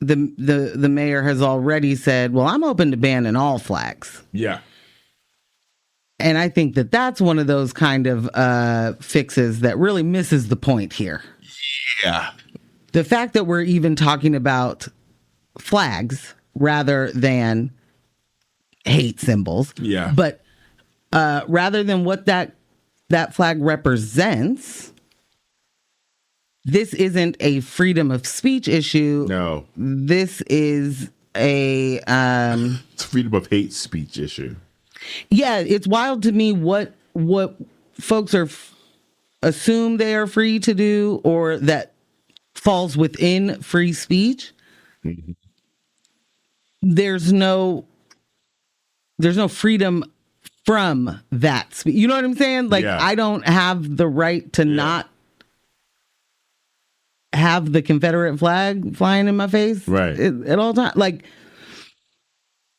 the mayor has already said, well, I'm open to banning all flags. Yeah. And I think that that's one of those kind of fixes that really misses the point here. Yeah. The fact that we're even talking about flags rather than hate symbols. Yeah. But rather than what that flag represents, this isn't a freedom of speech issue. No. This is a it's a freedom of hate speech issue. Yeah, it's wild to me what folks are assume they are free to do or that falls within free speech. Mm-hmm. There's no freedom from that speech. You know what I'm saying? Like, yeah. I don't have the right to not have the Confederate flag flying in my face at all times. Like,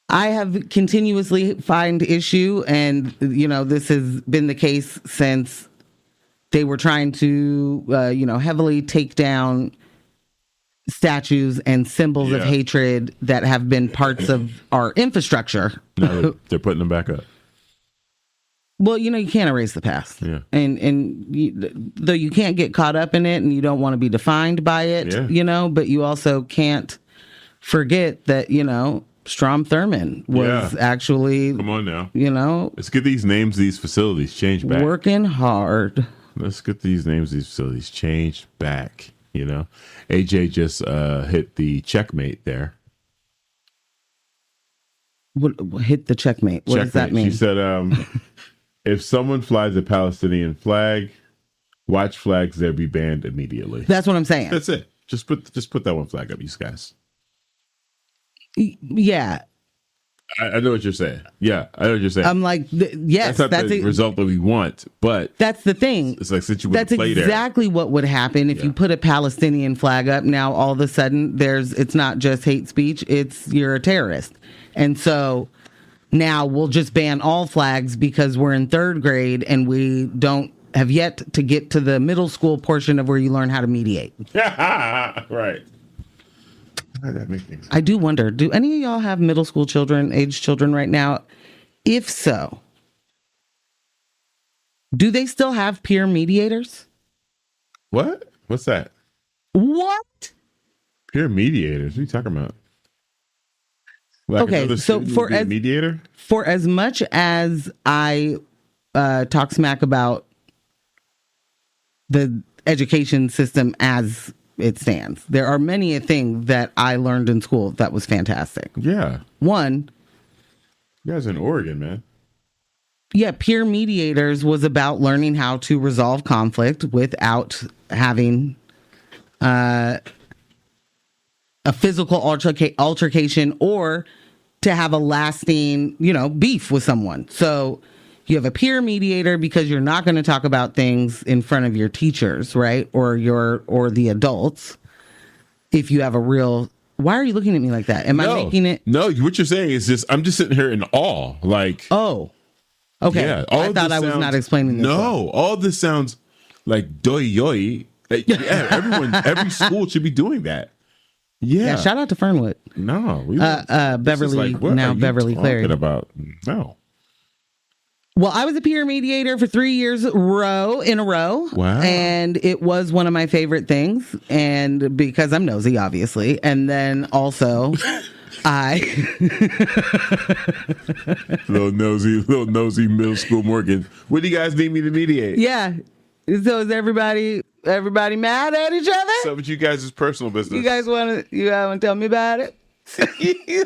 I have continuously find issue, and this has been the case since they were trying to heavily take down statues and symbols of hatred that have been parts of our infrastructure. No, they're putting them back up. Well, you can't erase the past. Yeah. And though you can't get caught up in it and you don't want to be defined by it, but you also can't forget that, Strom Thurmond was actually... Come on now. Let's get these names, these facilities changed back. Working hard. Let's get these names, these facilities changed back, AJ just hit the checkmate there. What hit the checkmate? What does that mean? She said, if someone flies a Palestinian flag, watch flags there be banned immediately. That's what I'm saying. That's it. Just put that one flag up, you guys. Yeah. I know what you're saying. Yeah, I know what you're saying. I'm like, yes, that's not the result that we want, but that's the thing. It's like since you would play there. That's exactly what would happen if you put a Palestinian flag up. Now, all of a sudden, it's not just hate speech; it's you're a terrorist, and so now we'll just ban all flags because we're in third grade and we don't have yet to get to the middle school portion of where you learn how to mediate. Right. I do wonder, do any of y'all have middle school age children right now? If so, do they still have peer mediators? What? What's that? What? Peer mediators? What are you talking about? Like okay, so for as much as I talk smack about the education system as it stands, there are many a thing that I learned in school that was fantastic. Yeah. One, you guys in Oregon, man. Yeah, peer mediators was about learning how to resolve conflict without having a physical altercation or to have a lasting, beef with someone. So You have a peer mediator because you're not going to talk about things in front of your teachers, right? Or the adults. If you have a real, why are you looking at me like that? Am I making it? No, what you're saying is just, I'm just sitting here in awe. Like, oh, okay. Yeah, I thought I was not explaining this. No, all this sounds like doi. Like, yeah, every school should be doing that. Yeah. Shout out to Fernwood. No, Beverly, Beverly Clary. About no. Well, I was a peer mediator for 3 years in a row. Wow. And it was one of my favorite things. And because I'm nosy, obviously. And then also, little nosy middle school Morgan. What do you guys need me to mediate? Yeah. So is everybody mad at each other? So with you guys' personal business. You guys want to tell me about it? You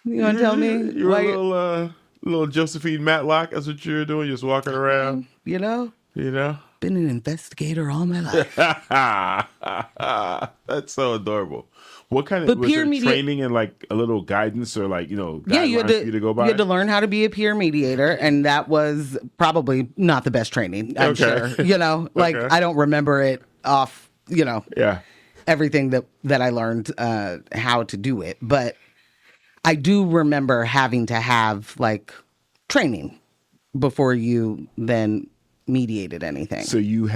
want to tell me? You're a little Josephine Matlock. That's what you're doing. Just walking around. You know. Been an investigator all my life. That's so adorable. What kind of was there training and like a little guidance or like guidelines you had for you to go by? You had to learn how to be a peer mediator, and that was probably not the best training. I'm sure. I don't remember it off. Yeah. Everything that I learned how to do it, but I do remember having to have like training before you then mediated anything. So you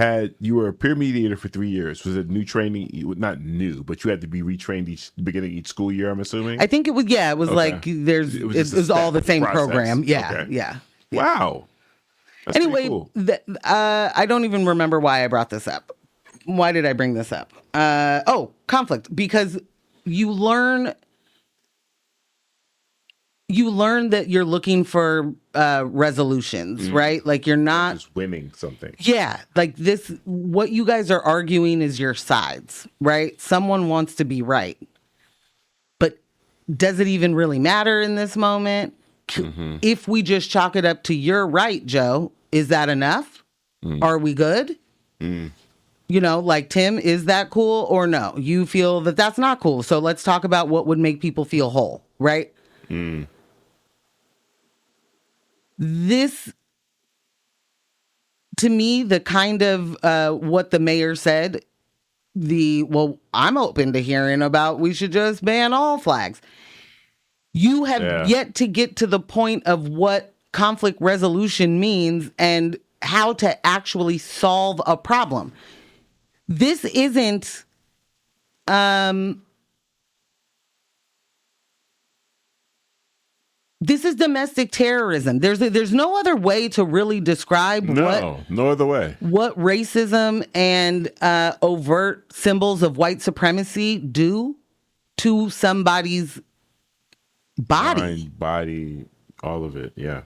were a peer mediator for 3 years. Was it new training? Not new, but you had to be retrained beginning each school year, I'm assuming? I think it was, it was like it was all the same process. Program. Yeah, okay. yeah. Wow. That's anyway, cool. I don't even remember why I brought this up. Why did I bring this up? Conflict. Because you learn that you're looking for resolutions, right? Like you're not just winning something. Yeah, like this. What you guys are arguing is your sides, right? Someone wants to be right, but does it even really matter in this moment? Mm-hmm. If we just chalk it up to you're right, Joe, is that enough? Are we good? Like Tim, is that cool or no? You feel that that's not cool. So let's talk about what would make people feel whole, right? This, to me, the kind of what the mayor said, I'm open to hearing about we should just ban all flags. You have yet to get to the point of what conflict resolution means and how to actually solve a problem. This isn't this is domestic terrorism. There's no other way to really describe no other way what racism and overt symbols of white supremacy do to somebody's body. Mind, body, all of it, yeah.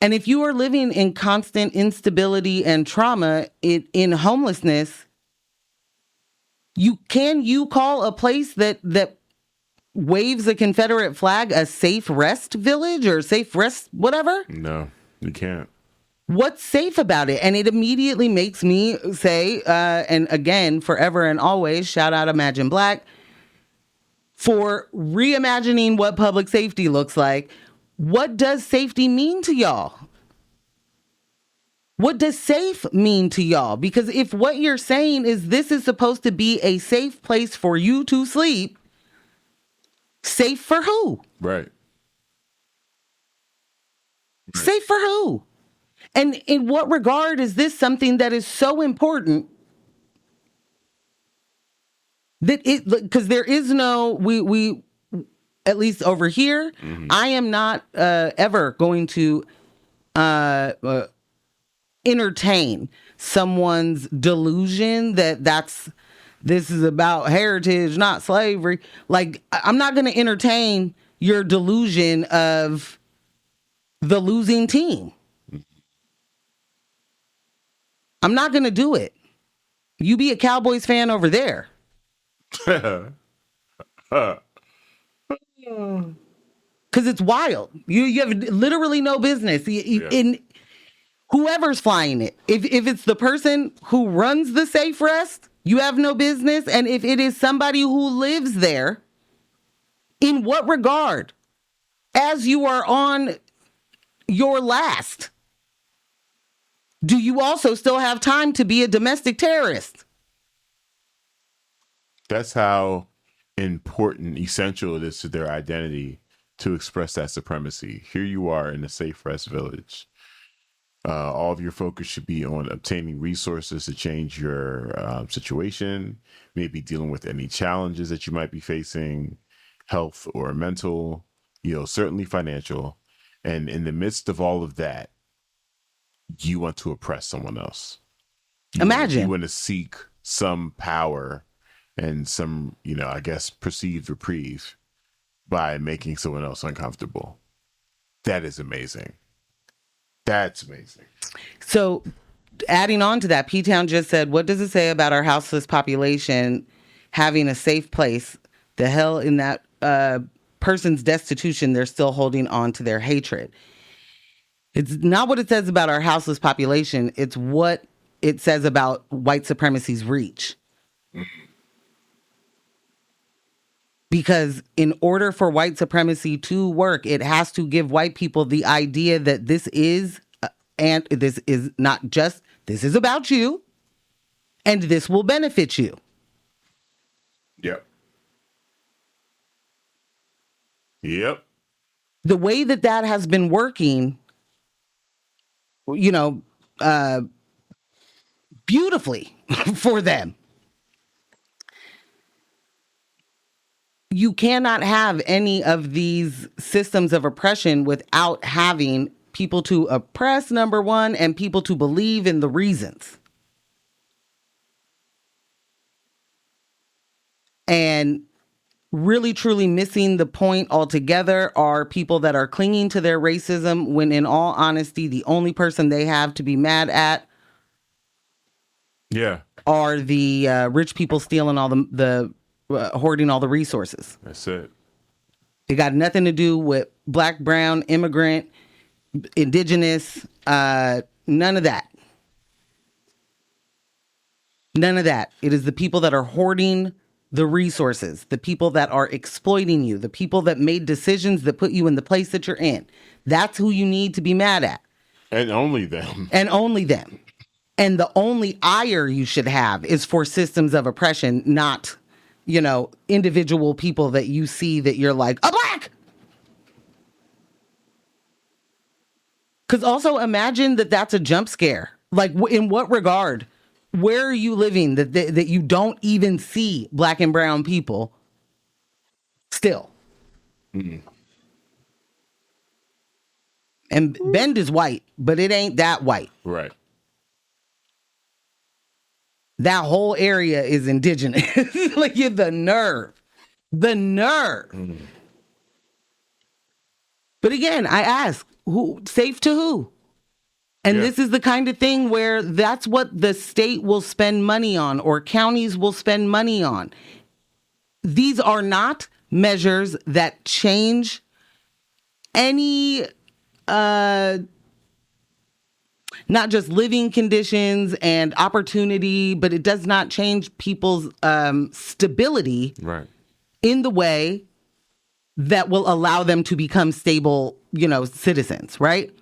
And if you are living in constant instability and trauma in homelessness, you call a place that waves a Confederate flag a safe rest village or safe rest whatever? No, you can't. What's safe about it? And it immediately makes me say, and again, forever and always, shout out Imagine Black for reimagining what public safety looks like. What does safety mean to y'all? What does safe mean to y'all? Because if what you're saying is this is supposed to be a safe place for you to sleep, safe for who? Right. Safe for who? And in what regard is this something that is so important that because there is no, we at least over here, I am not ever going to entertain someone's delusion that this is about heritage, not slavery. Like, I'm not going to entertain your delusion of the losing team. I'm not going to do it. You be a Cowboys fan over there. Because it's wild. You have literally no business in whoever's flying it. If it's the person who runs the safe rest, you have no business. And if it is somebody who lives there, in what regard? as you are on your last? Do you also still have time to be a domestic terrorist? That's how important, essential it is to their identity to express that supremacy. Here you are in a safe rest village. All of your focus should be on obtaining resources to change your situation, maybe dealing with any challenges that you might be facing, health or mental, certainly financial. And in the midst of all of that, you want to oppress someone else. Imagine. You want to seek some power and some, I guess, perceived reprieve by making someone else uncomfortable. That is amazing. That's amazing. So adding on to that, P-Town just said, what does it say about our houseless population having a safe place? The hell in that person's destitution, they're still holding on to their hatred. It's not what it says about our houseless population. It's what it says about white supremacy's reach. Because in order for white supremacy to work, it has to give white people the idea that this is, and this is not just, this is about you, and this will benefit you. Yep. Yep. The way that has been working, beautifully for them. You cannot have any of these systems of oppression without having people to oppress, number one, and people to believe in the reasons. And really, truly missing the point altogether are people that are clinging to their racism when, in all honesty, the only person they have to be mad at are the rich people stealing all the hoarding all the resources. That's it. It got nothing to do with black, brown, immigrant, indigenous, none of that. None of that. It is the people that are hoarding the resources, the people that are exploiting you, the people that made decisions that put you in the place that you're in. That's who you need to be mad at. And only them. And only them. And the only ire you should have is for systems of oppression, not individual people that you see that you're like, a black. Because also imagine that that's a jump scare. Like, in what regard? Where are you living that you don't even see black and brown people still? Mm-hmm. And Bend is white, but it ain't that white. Right. That whole area is indigenous. Like, the nerve. Mm. But again, I ask, who safe to who? And this is the kind of thing where that's what the state will spend money on, or counties will spend money on. These are not measures that change any not just living conditions and opportunity, but it does not change people's stability in the way that will allow them to become stable, citizens, right?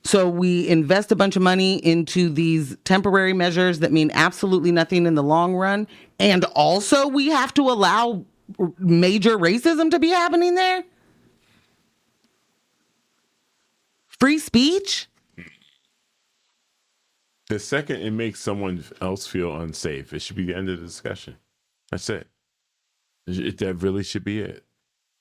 So we invest a bunch of money into these temporary measures that mean absolutely nothing in the long run. And also we have to allow major racism to be happening there. Free speech. The second it makes someone else feel unsafe, it should be the end of the discussion. That's it. That really should be it.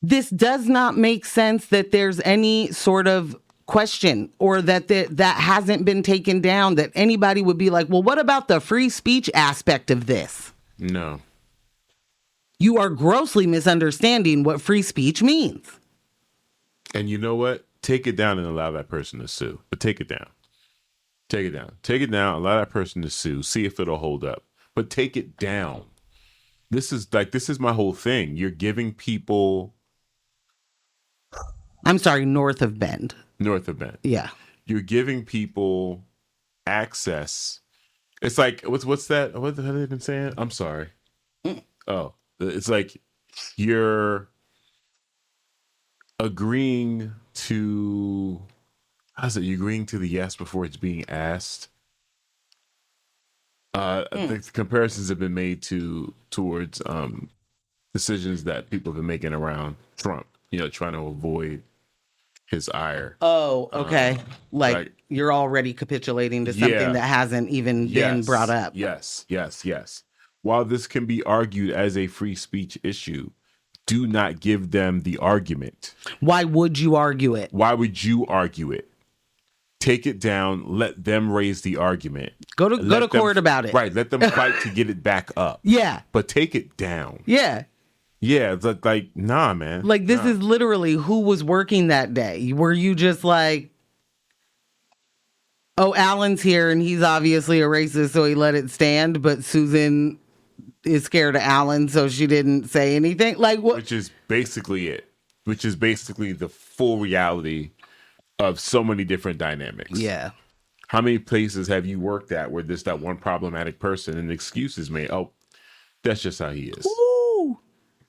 This does not make sense that there's any sort of question or that hasn't been taken down, that anybody would be like, well, what about the free speech aspect of this? No. You are grossly misunderstanding what free speech means. And you know what? Take it down and allow that person to sue. But take it down. Take it down. Take it down. Allow that person to sue. See if it'll hold up. But take it down. This is my whole thing. You're giving people... I'm sorry, north of Bend. North of Bend. Yeah. You're giving people access. It's like, what's that? What have they been saying? I'm sorry. Oh, it's like you're agreeing to how's it? You agreeing to the yes before it's being asked. I think the comparisons have been made towards decisions that people have been making around Trump. Trying to avoid his ire. Oh, okay. Like, you're already capitulating to something that hasn't even been brought up. Yes. While this can be argued as a free speech issue, do not give them the argument. Why would you argue it? Why would you argue it? Take it down. Let them raise the argument. Go to court about it. Right. Let them fight to get it back up. Yeah. But take it down. Yeah. Yeah. Like, nah, man. Like, this is literally who was working that day. Were you just like, oh, Alan's here and he's obviously a racist, so he let it stand, but Susan is scared of Alan, so she didn't say anything? Like, what? Which is basically it. Which is basically the full reality of so many different dynamics. Yeah. How many places have you worked at where there's that one problematic person and the excuse is made? Oh, that's just how he is. Ooh.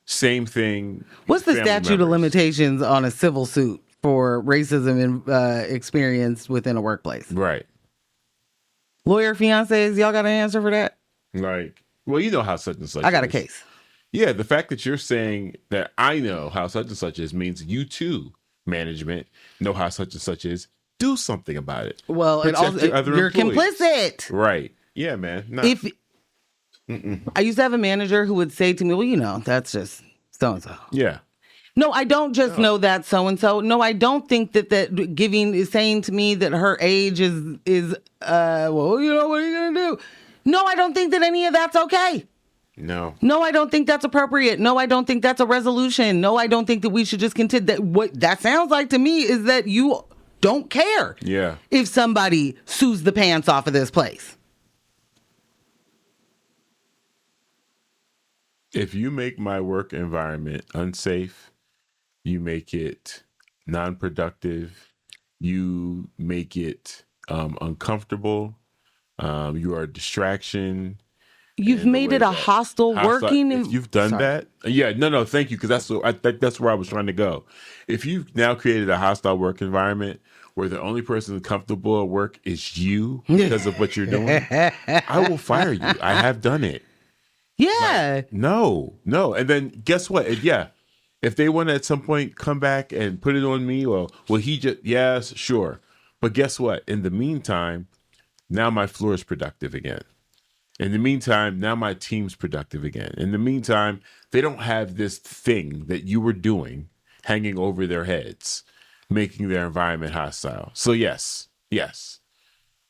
Same thing. What's the statute of limitations on a civil suit for racism experienced within a workplace? Right. Lawyer fiancés, y'all got an answer for that? Like, well, you know how such and such I got a is. case. Yeah, the fact that you're saying that I know how such and such is means you too, management, know how such and such is. Do something about it. Well, it Protect also, your other you're employees. complicit. Right. Yeah, man. Nah. I used to have a manager who would say to me, well, that's just so-and-so. Yeah. No, I don't just know that so-and-so. No, I don't think that giving is saying to me that her age is well, what are you going to do? No, I don't think that any of that's okay. No, I don't think that's appropriate. No, I don't think that's a resolution. No, I don't think that we should just continue. That what that sounds like to me is that you don't care. Yeah. If somebody sues the pants off of this place. If you make my work environment unsafe, you make it non-productive, you make it uncomfortable, you are a distraction. You've made it a hostile working. If you've done that, yeah, no, thank you, because that's where I was trying to go. If you've now created a hostile work environment where the only person comfortable at work is you because of what you're doing, I will fire you. I have done it. Yeah. Like, no, and then guess what? If they want to at some point come back and put it on me, well, he just yes, sure, but guess what? In the meantime, now my floor is productive again. In the meantime, now my team's productive again. In the meantime, they don't have this thing that you were doing hanging over their heads, making their environment hostile. So yes.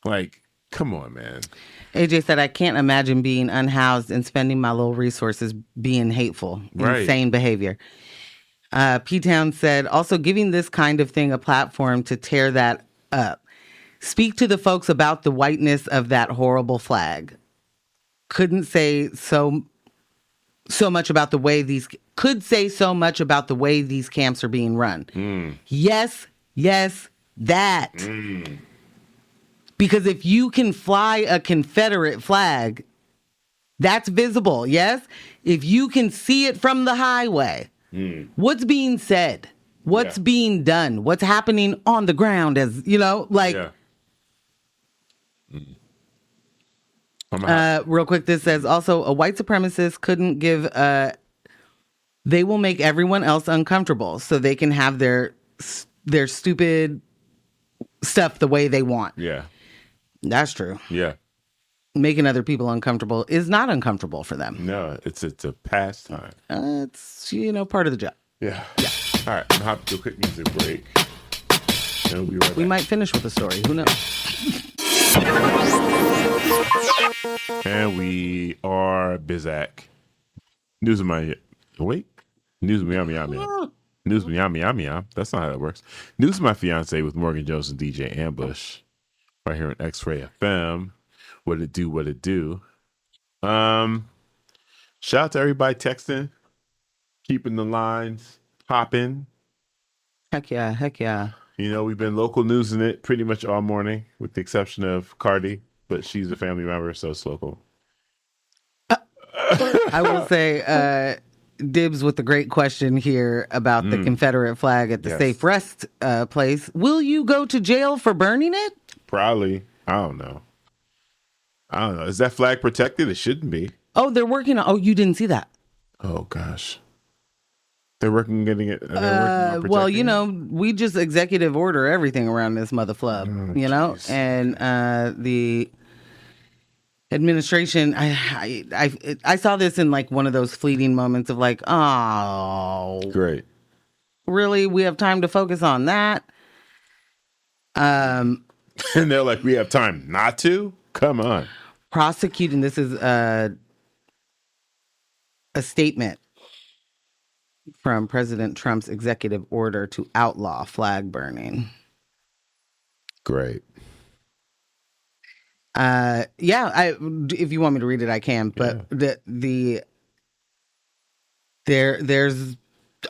Like, come on, man. AJ said, I can't imagine being unhoused and spending my little resources being hateful. Right. Insane behavior. P-Town said, also giving this kind of thing a platform to tear that up. Speak to the folks about the whiteness of that horrible flag. Couldn't say so much about the way these camps are being run. Yes, that. Because if you can fly a Confederate flag, that's visible, yes? If you can see it from the highway, what's being said? What's being done? What's happening on the ground as, Yeah. Real quick, this says also a white supremacist couldn't give they will make everyone else uncomfortable so they can have their stupid stuff the way they want. Yeah. That's true. Yeah. Making other people uncomfortable is not uncomfortable for them. No, it's a pastime. It's part of the job. Yeah. All right, I'm happy to do a quick music break. And we'll be right back. We might finish with a story. Who knows? And we are Bizak. News of my wait. News of me. News of me. That's not how that works. News of my fiance with Morgan Jones and DJ Ambush. Right here on X-Ray FM. What it do? Shout out to everybody texting, keeping the lines popping. Heck yeah. We've been local newsing it pretty much all morning, with the exception of Cardi, but she's a family member, so it's local. I will say, Dibbs with the great question here about the Confederate flag at the Yes. safe rest place. Will you go to jail for burning it? Probably. I don't know. Is that flag protected? It shouldn't be. Oh, they're working on. Oh, you didn't see that. Oh gosh. They're working getting it. They're working on Well, protecting you it? know, we just executive order everything around this mother flub, you know, jeez. and the administration. I saw this in like one of those fleeting moments of like, oh, Great. really? We have time to focus on that? And they're like, we have time not to? Come on. Prosecuting. This is a statement from President Trump's executive order to outlaw flag burning. Great. If you want me to read it, I can. But there's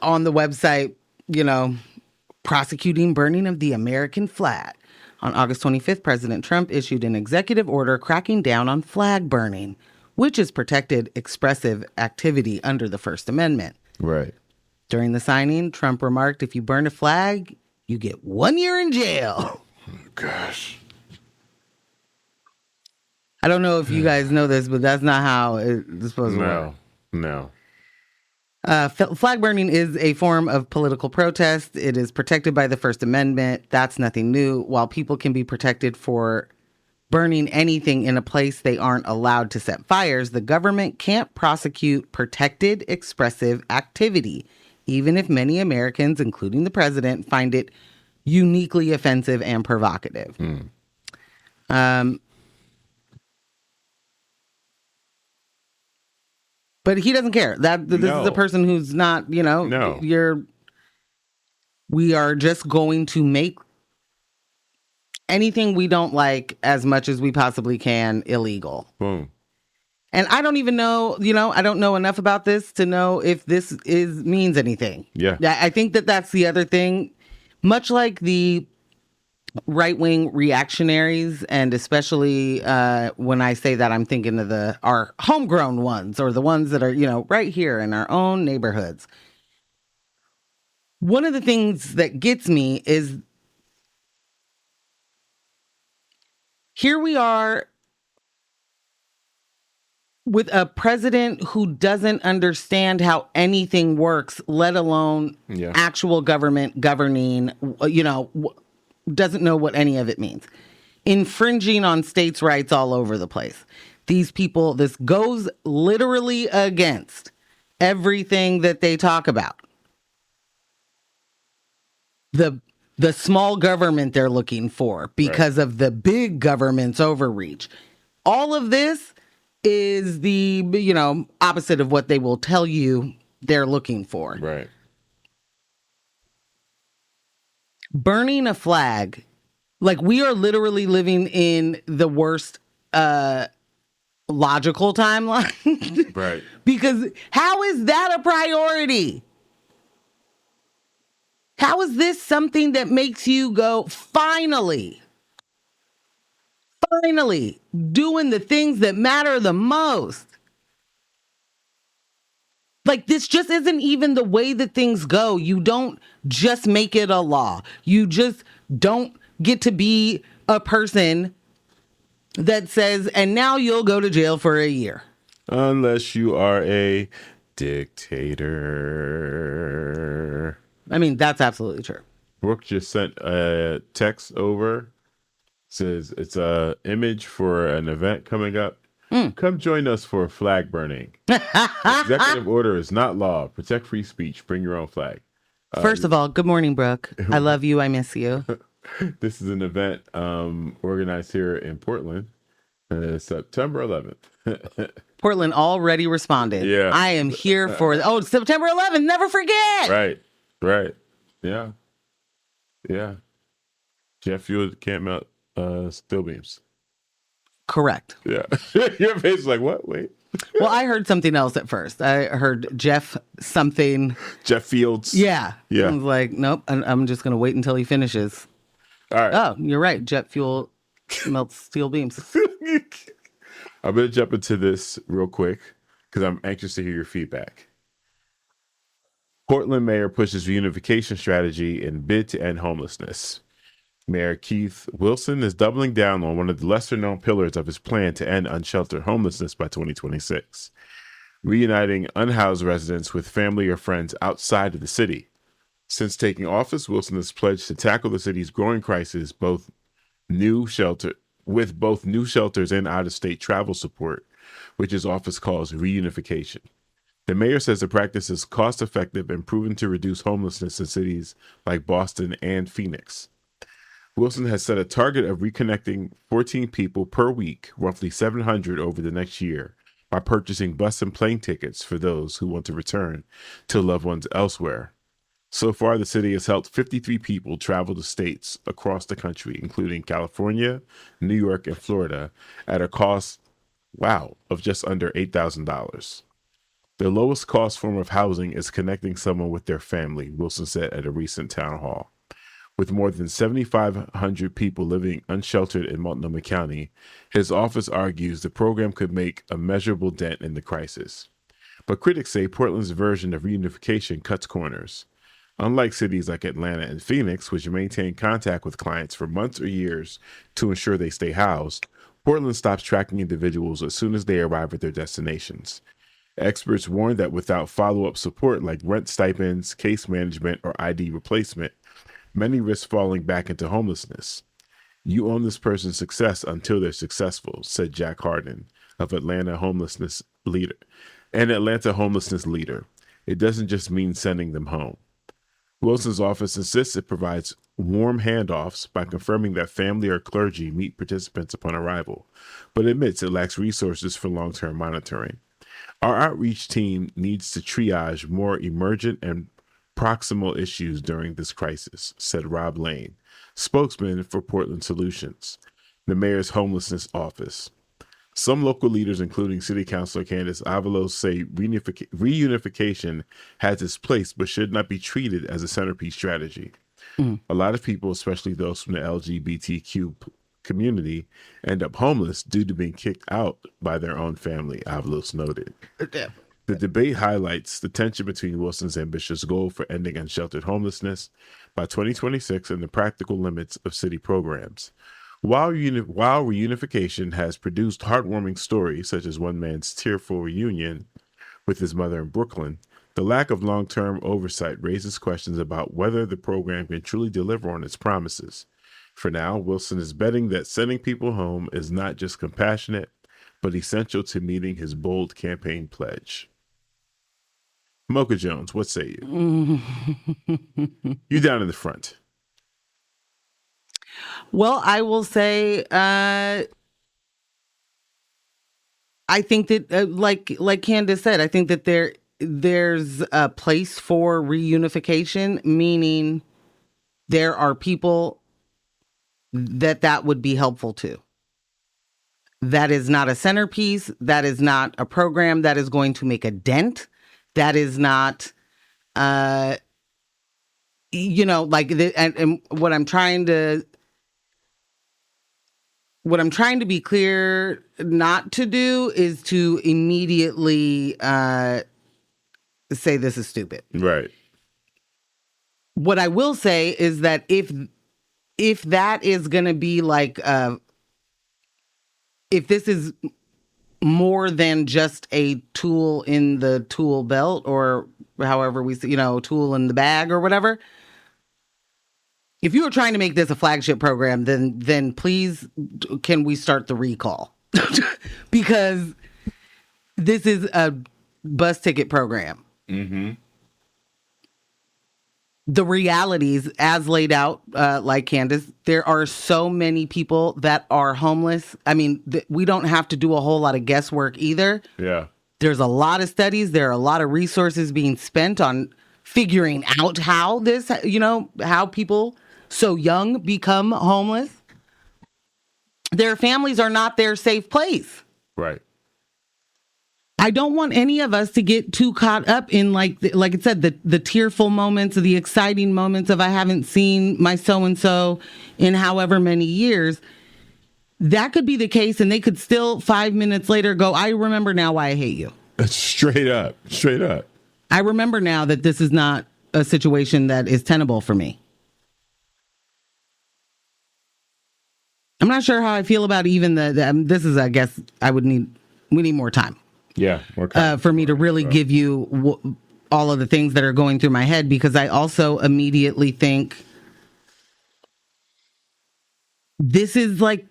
on the website, you know, prosecuting burning of the American flag. On August 25th, President Trump issued an executive order cracking down on flag burning, which is protected expressive activity under the First Amendment. Right. During the signing, Trump remarked, "If you burn a flag, you get 1 year in jail." Gosh. I don't know if you guys know this, but that's not how it's supposed to work. No. Flag burning is a form of political protest. It is protected by the First Amendment. That's nothing new. While people can be protected for burning anything in a place they aren't allowed to set fires, the government can't prosecute protected expressive activity, even if many Americans, including the president, find it uniquely offensive and provocative. But he doesn't care. This is a person who's not, you know, No. we are just going to make anything we don't like as much as we possibly can illegal. Boom. And I don't even know, you know, I don't know enough about this to know if this means anything. Yeah. I think that's the other thing. Much like the right-wing reactionaries, and especially when I say that, I'm thinking of our homegrown ones, or the ones that are, you know, right here in our own neighborhoods. One of the things that gets me is here we are with a president who doesn't understand how anything works, let alone actual government governing, you know, doesn't know what any of it means. Infringing on states' rights all over the place. These people, this goes literally against everything that they talk about. The small government they're looking for because of the big government's overreach. All of this is the, you know, opposite of what they will tell you they're looking for. Right. Burning a flag, like we are literally living in the worst logical timeline. Right. Because how is that a priority? How is this something that makes you go, finally doing the things that matter the most? Like, this just isn't even the way that things go. You don't just make it a law. You just don't get to be a person that says, and now you'll go to jail for a year. Unless you are a dictator. I mean, that's absolutely true. Brooke just sent a text over. Says it's a image for an event coming up. Come join us for flag burning. Executive order is not law. Protect free speech. Bring your own flag. First of all, good morning, Brooke. I love you. I miss you. This is an event organized here in Portland, September 11th. Portland already responded. Yeah. I am here for, September 11th. Never forget. Right. Yeah. Jet fuel can't melt steel beams. Correct. Yeah. Your face is like, what? Wait. Well, I heard something else at first. I heard Jeff something. Jeff Fields. Yeah. Yeah. I was like, nope, I'm just going to wait until he finishes. All right. Oh, you're right. Jet fuel melts steel beams. I'm going to jump into this real quick because I'm anxious to hear your feedback. Portland mayor pushes reunification strategy in bid to end homelessness. Mayor Keith Wilson is doubling down on one of the lesser-known pillars of his plan to end unsheltered homelessness by 2026, reuniting unhoused residents with family or friends outside of the city. Since taking office, Wilson has pledged to tackle the city's growing crisis, both new shelters and out-of-state travel support, which his office calls reunification. The mayor says the practice is cost-effective and proven to reduce homelessness in cities like Boston and Phoenix. Wilson has set a target of reconnecting 14 people per week, roughly 700 over the next year, by purchasing bus and plane tickets for those who want to return to loved ones elsewhere. So far, the city has helped 53 people travel to states across the country, including California, New York, and Florida, at a cost, of just under $8,000. The lowest cost form of housing is connecting someone with their family, Wilson said at a recent town hall. With more than 7,500 people living unsheltered in Multnomah County, his office argues the program could make a measurable dent in the crisis. But critics say Portland's version of reunification cuts corners. Unlike cities like Atlanta and Phoenix, which maintain contact with clients for months or years to ensure they stay housed, Portland stops tracking individuals as soon as they arrive at their destinations. Experts warn that without follow-up support like rent stipends, case management, or ID replacement, many risk falling back into homelessness. You own this person's success until they're successful, said Jack Harden, of Atlanta homelessness leader. It doesn't just mean sending them home. Wilson's office insists it provides warm handoffs by confirming that family or clergy meet participants upon arrival, but admits it lacks resources for long-term monitoring. Our outreach team needs to triage more emergent and proximal issues during this crisis, said Rob Lane, spokesman for Portland Solutions, the mayor's homelessness office. Some local leaders, including City Councilor Candace Avalos, say reunification has its place but should not be treated as a centerpiece strategy. A lot of people, especially those from the LGBTQ community, end up homeless due to being kicked out by their own family, Avalos noted. The debate highlights the tension between Wilson's ambitious goal for ending unsheltered homelessness by 2026 and the practical limits of city programs. While reunification has produced heartwarming stories, such as one man's tearful reunion with his mother in Brooklyn, the lack of long-term oversight raises questions about whether the program can truly deliver on its promises. For now, Wilson is betting that sending people home is not just compassionate, but essential to meeting his bold campaign pledge. Mocha Jones, what say you? You down in the front. Well, I will say, I think that, like Candace said, I think that there's a place for reunification, meaning there are people that would be helpful to. That is not a centerpiece. That is not a program that is going to make a dent. That is not, and what I'm trying to be clear not to do is to immediately say this is stupid. Right. What I will say is that if that is going to be if this is more than just a tool in the tool belt, or however we say, tool in the bag or whatever. If you are trying to make this a flagship program, then please, can we start the recall? Because this is a bus ticket program. Mm-hmm. The realities as laid out, like Candace, there are so many people that are homeless. I mean, we don't have to do a whole lot of guesswork either. Yeah. There's a lot of studies. There are a lot of resources being spent on figuring out how how people so young become homeless. Their families are not their safe place. Right. I don't want any of us to get too caught up in, like it said, the tearful moments, the exciting moments of I haven't seen my so-and-so in however many years. That could be the case, and they could still 5 minutes later go, I remember now why I hate you. Straight up. I remember now that this is not a situation that is tenable for me. I'm not sure how I feel about even this is, I guess, we need more time. Yeah. More time. For me to really give you all of the things that are going through my head, because I also immediately think this is like,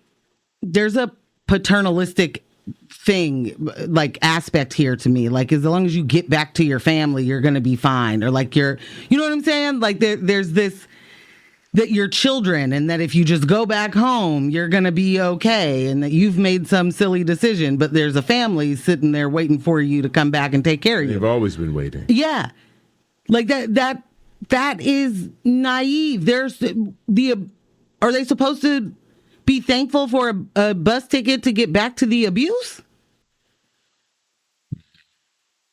there's a paternalistic thing, like aspect here to me. Like, as long as you get back to your family, you're going to be fine. Or like you know what I'm saying? Like there's this, that you're children, and that if you just go back home, you're going to be okay, and that you've made some silly decision, but there's a family sitting there waiting for you to come back and take care of you. They've always been waiting. Yeah. Like that is naive. There's are they supposed to be thankful for a bus ticket to get back to the abuse?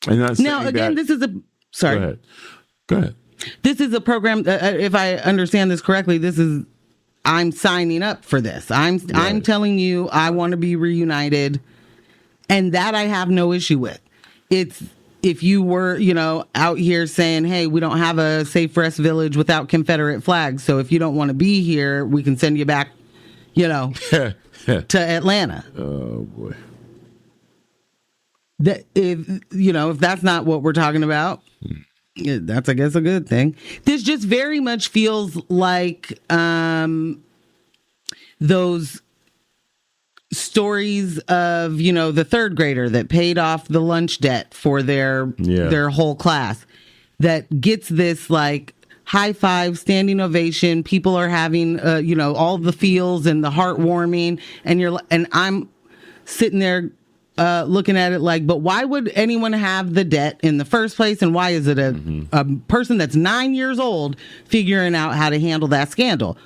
Now, again, this is sorry. Go ahead. This is a program, if I understand this correctly, I'm signing up for this. I'm telling you I want to be reunited, and that I have no issue with. It's, if you were, out here saying, hey, we don't have a safe rest village without Confederate flags, so if you don't want to be here, we can send you back, to Atlanta. Oh, boy. That if that's not what we're talking about, that's, I guess, a good thing. This just very much feels like those stories of, the third grader that paid off the lunch debt for their whole class, that gets this like high five, standing ovation. People are having, all the feels and the heartwarming, and I'm sitting there looking at it like, but why would anyone have the debt in the first place? And why is it a person that's 9 years old figuring out how to handle that scandal?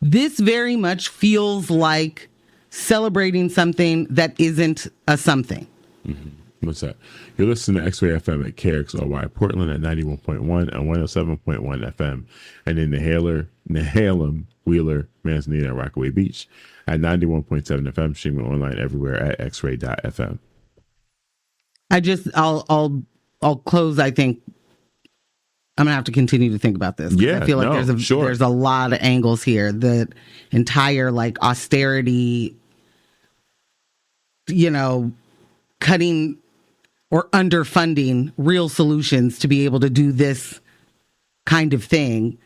This very much feels like celebrating something that isn't a something. Mm-hmm. What's that? You're listening to X-Ray FM at KXOY Portland at 91.1 and 107.1 FM, and in Nehalem, Wheeler, Manzanita, and Rockaway Beach at 91.7 FM, streaming online everywhere at xray.fm. I'll close. I think I'm gonna have to continue to think about this. Yeah, I feel like there's a lot of angles here. The entire like austerity, cutting or underfunding real solutions to be able to do this kind of thing,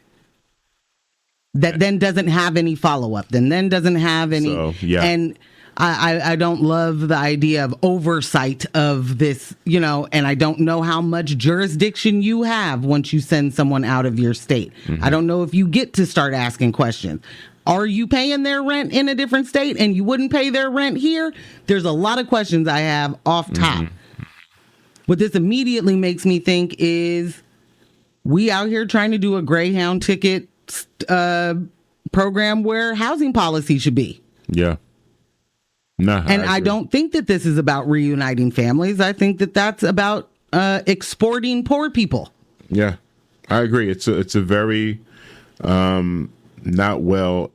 that then doesn't have any follow-up, then doesn't have any. So, yeah. And I don't love the idea of oversight of this, and I don't know how much jurisdiction you have once you send someone out of your state. Mm-hmm. I don't know if you get to start asking questions. Are you paying their rent in a different state and you wouldn't pay their rent here? There's a lot of questions I have off top. Mm-hmm. What this immediately makes me think is, we out here trying to do a Greyhound ticket program where housing policy should be. Yeah. Nah, and I don't think that this is about reuniting families. I think that that's about exporting poor people. Yeah, I agree. It's a very not well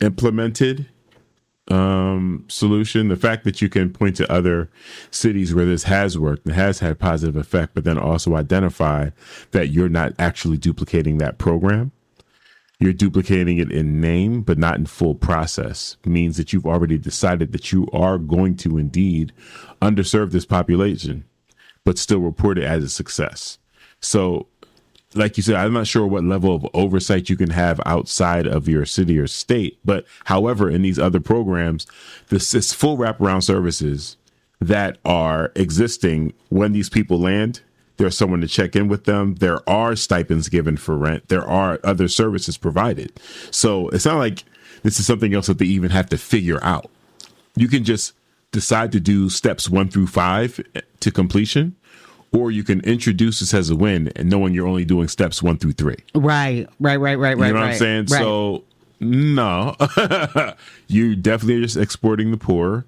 implemented solution. The fact that you can point to other cities where this has worked and has had positive effect, but then also identify that you're not actually duplicating that program. You're duplicating it in name, but not in full process, means that you've already decided that you are going to indeed underserve this population, but still report it as a success. So, like you said, I'm not sure what level of oversight you can have outside of your city or state. But however, in these other programs, this is full wraparound services that are existing when these people land. There's someone to check in with them. There are stipends given for rent. There are other services provided. So it's not like this is something else that they even have to figure out. You can just decide to do steps 1 through 5 to completion, or you can introduce this as a win and knowing you're only doing steps 1 through 3. Right. You know what I'm saying? Right. So no, you definitely are just exporting the poor.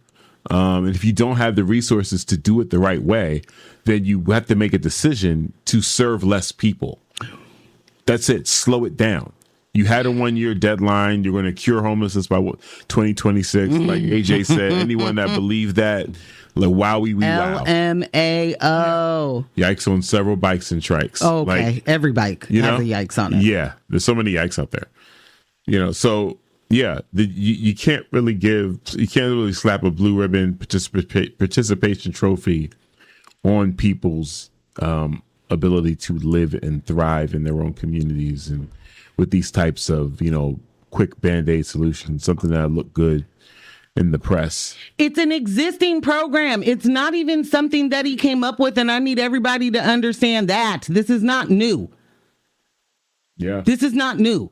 And if you don't have the resources to do it the right way, then you have to make a decision to serve less people. That's it. Slow it down. You had a 1-year deadline. You're going to cure homelessness by 2026. Like AJ said, anyone that believed that, like, wowie, we wow. LMAO. Yikes on several bikes and trikes. Oh, okay. Like, every bike has a yikes on it. Yeah. There's so many yikes out there. So yeah, you can't really slap a blue ribbon participation trophy on people's ability to live and thrive in their own communities and with these types of, quick Band-Aid solutions, something that look good in the press. It's an existing program. It's not even something that he came up with, and I need everybody to understand that. This is not new. Yeah. This is not new.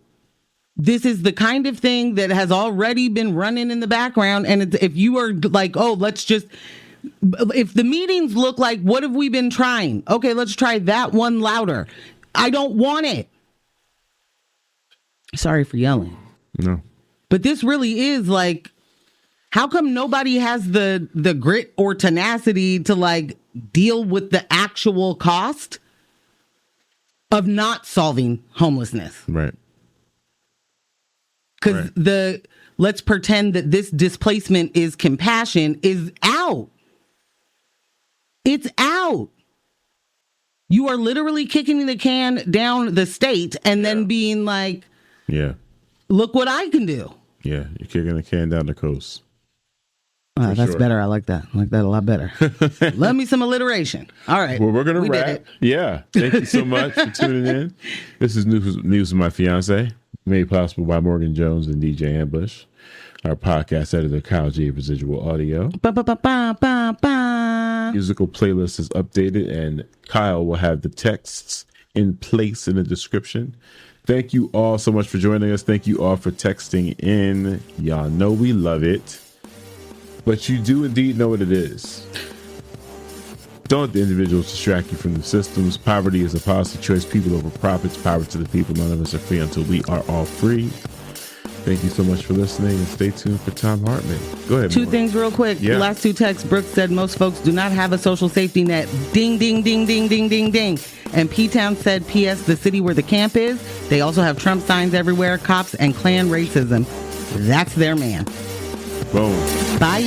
This is the kind of thing that has already been running in the background, and if you are like, oh, if the meetings look like, what have we been trying? Okay, let's try that one louder. I don't want it. Sorry for yelling. No. But this really is like, how come nobody has the grit or tenacity to like deal with the actual cost of not solving homelessness? Right. Because let's pretend that this displacement is compassion is out. It's out. You are literally kicking the can down the state and then being like, yeah, look what I can do. Yeah, you're kicking the can down the coast. That's better. I like that. I like that a lot better. Love me some alliteration. All right. Well, we're going to wrap. Yeah. Thank you so much for tuning in. This is News of My Fiancé, made possible by Morgan Jones and DJ Ambush. Our podcast editor, Kyle G. Residual Audio. Musical playlist is updated, and Kyle will have the texts in place in the description. Thank you all so much for joining us. Thank you all for texting in. Y'all know we love it. But you do indeed know what it is. Don't let the individuals distract you from the systems. Poverty is a policy choice. People over profits. Power to the people. None of us are free until we are all free. Thank you so much for listening, and stay tuned for Tom Hartman. Go ahead. Two things real quick. Yeah. Last two texts. Brooks said most folks do not have a social safety net. Ding, ding, ding, ding, ding, ding, ding. And P-Town said, P.S. the city where the camp is, they also have Trump signs everywhere, cops, and Klan racism. That's their man. Boom. Bye.